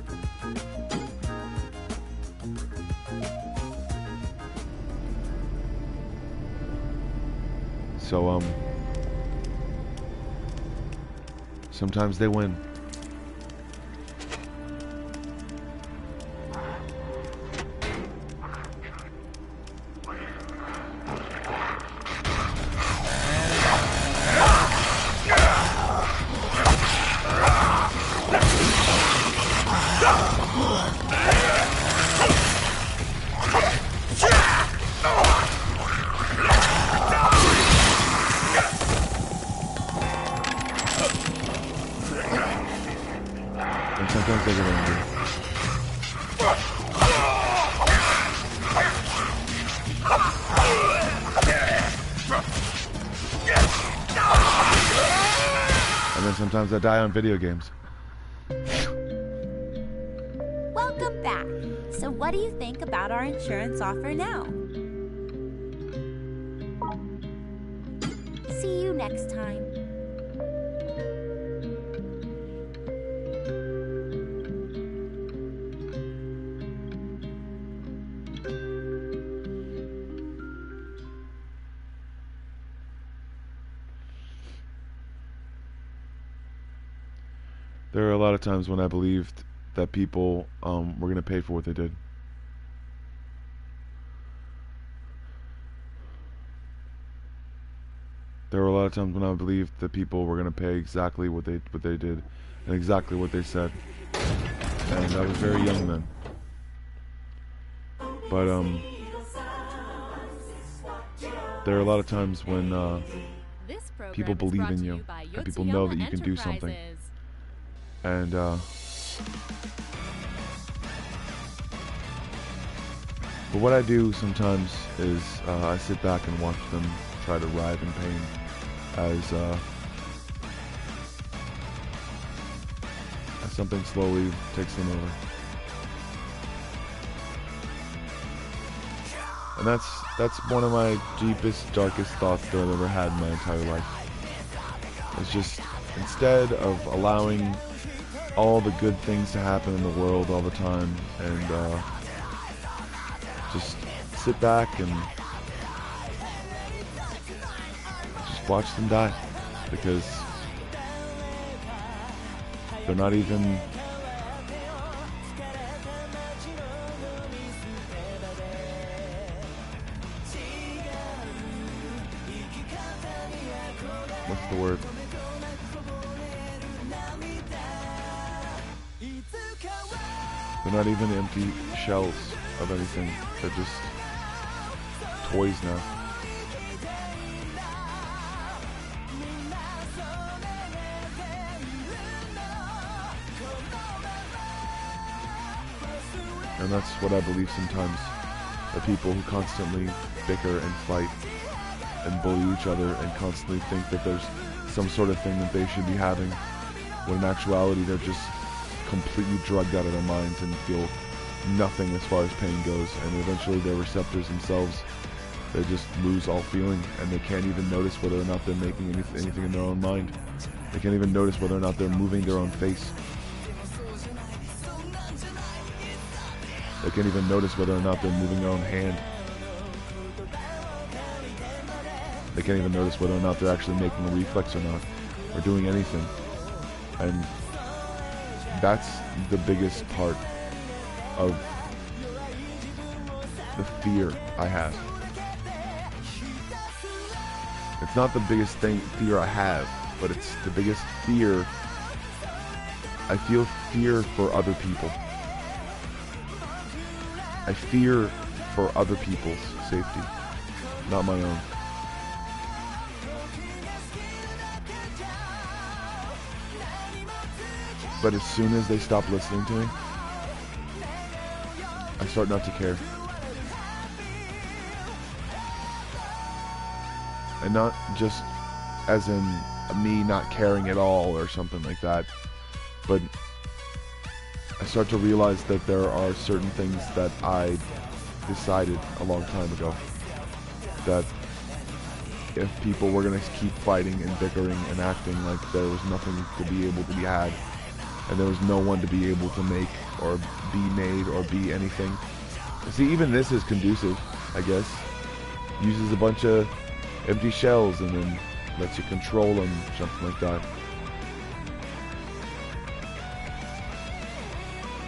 So sometimes they win. And sometimes they get angry. And then sometimes I die on video games. Welcome back. So what do you think about our insurance offer now? See you next time. There are a lot of times when I believed that people were going to pay for what they did. There were a lot of times when I believed that people were going to pay exactly what they did and exactly what they said. And I was very young then. But there are a lot of times when people believe in you and people know that you can do something. And but what I do sometimes is I sit back and watch them try to writhe in pain as something slowly takes them over. And that's one of my deepest, darkest thoughts that I've ever had in my entire life. It's just, instead of allowing all the good things to happen in the world all the time and just sit back and just watch them die, because they're not even what's the word? They're not even empty shells of anything. They're just toys now. And that's what I believe sometimes. The people who constantly bicker and fight and bully each other and constantly think that there's some sort of thing that they should be having, when in actuality they're just completely drugged out of their minds and feel nothing as far as pain goes, and eventually their receptors themselves, they just lose all feeling, and they can't even notice whether or not they're making anything in their own mind. They can't even notice whether or not they're moving their own face. They can't even notice whether or not they're moving their own hand. They can't even notice whether or not they're actually making a reflex or not, or doing anything. And that's the biggest part of the fear I have. It's not the biggest fear I have, but it's the biggest fear. I feel fear for other people. I fear for other people's safety, not my own. But as soon as they stop listening to me, I start not to care. And not just as in me not caring at all or something like that, but I start to realize that there are certain things that I decided a long time ago, that if people were going to keep fighting and bickering and acting like there was nothing to be able to be had, and there was no one to be able to make or be made or be anything. See, even this is conducive, I guess. Uses a bunch of empty shells and then lets you control them, something like that.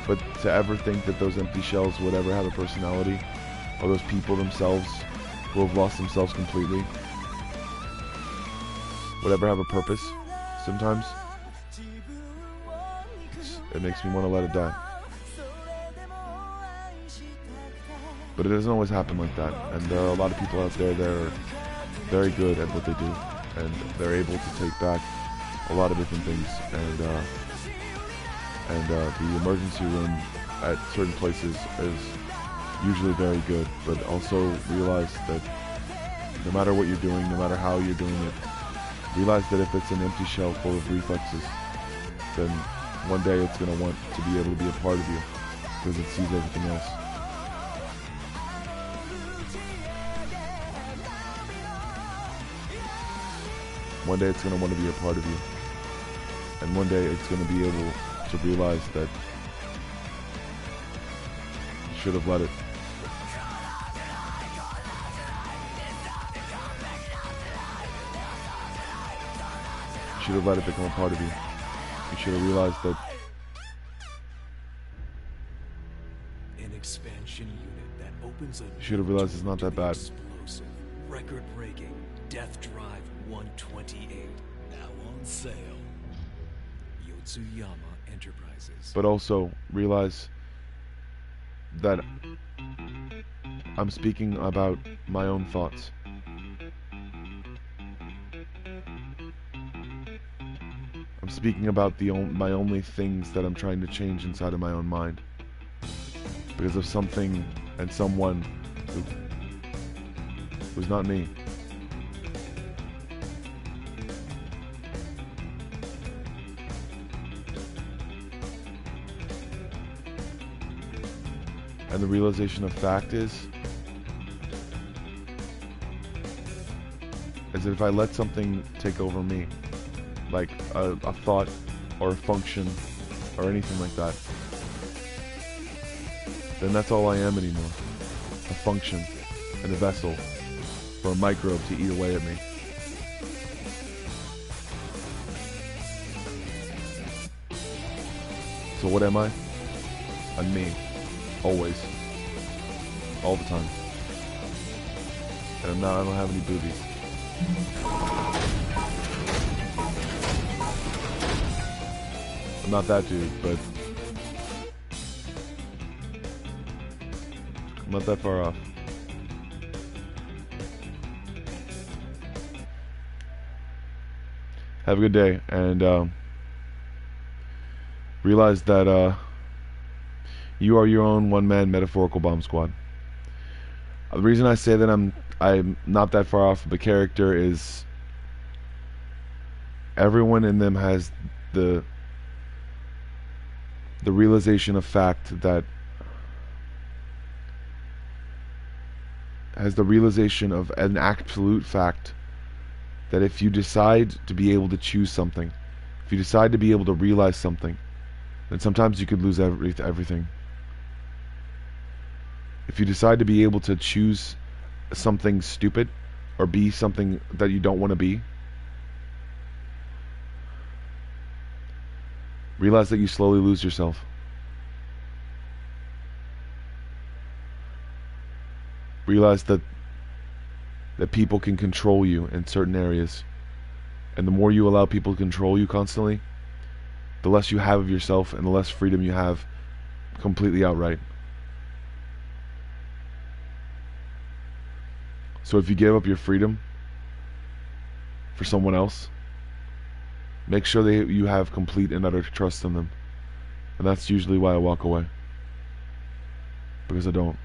But to ever think that those empty shells would ever have a personality, or those people themselves who have lost themselves completely would ever have a purpose, sometimes, it makes me want to let it die. But it doesn't always happen like that, and there are a lot of people out there that are very good at what they do, and they're able to take back a lot of different things, and the emergency room at certain places is usually very good, but also realize that no matter what you're doing, no matter how you're doing it, realize that if it's an empty shell full of reflexes, then one day it's going to want to be able to be a part of you, because it sees everything else. One day it's going to want to be a part of you. And one day it's going to be able to realize that you should have let it. You should have let it become a part of you. You should have realized that An expansion unit that opens a you should have realized it's not that bad. explosive, record-breaking Death Drive 128 now on sale. Yotsuyama Enterprises. But also realize that I'm speaking about my own thoughts. I'm speaking about my only things that I'm trying to change inside of my own mind, because of something and someone who's not me. And the realization of fact is that if I let something take over me, like a thought or a function or anything like that, then that's all I am anymore. A function and a vessel for a microbe to eat away at me. So what am I? I'm me. Always. All the time. And I don't have any boobies. I'm not that dude, but I'm not that far off. Have a good day, and realize that you are your own one-man metaphorical bomb squad. The reason I say that I'm not that far off of a character is everyone in them has the realization of fact that has the realization of an absolute fact that if you decide to be able to choose something, if you decide to be able to realize something, then sometimes you could lose everything. If you decide to be able to choose something stupid or be something that you don't want to be, realize that you slowly lose yourself. Realize that people can control you in certain areas. And the more you allow people to control you constantly, the less you have of yourself and the less freedom you have completely outright. So if you give up your freedom for someone else, make sure that you have complete and utter trust in them. And that's usually why I walk away. Because I don't.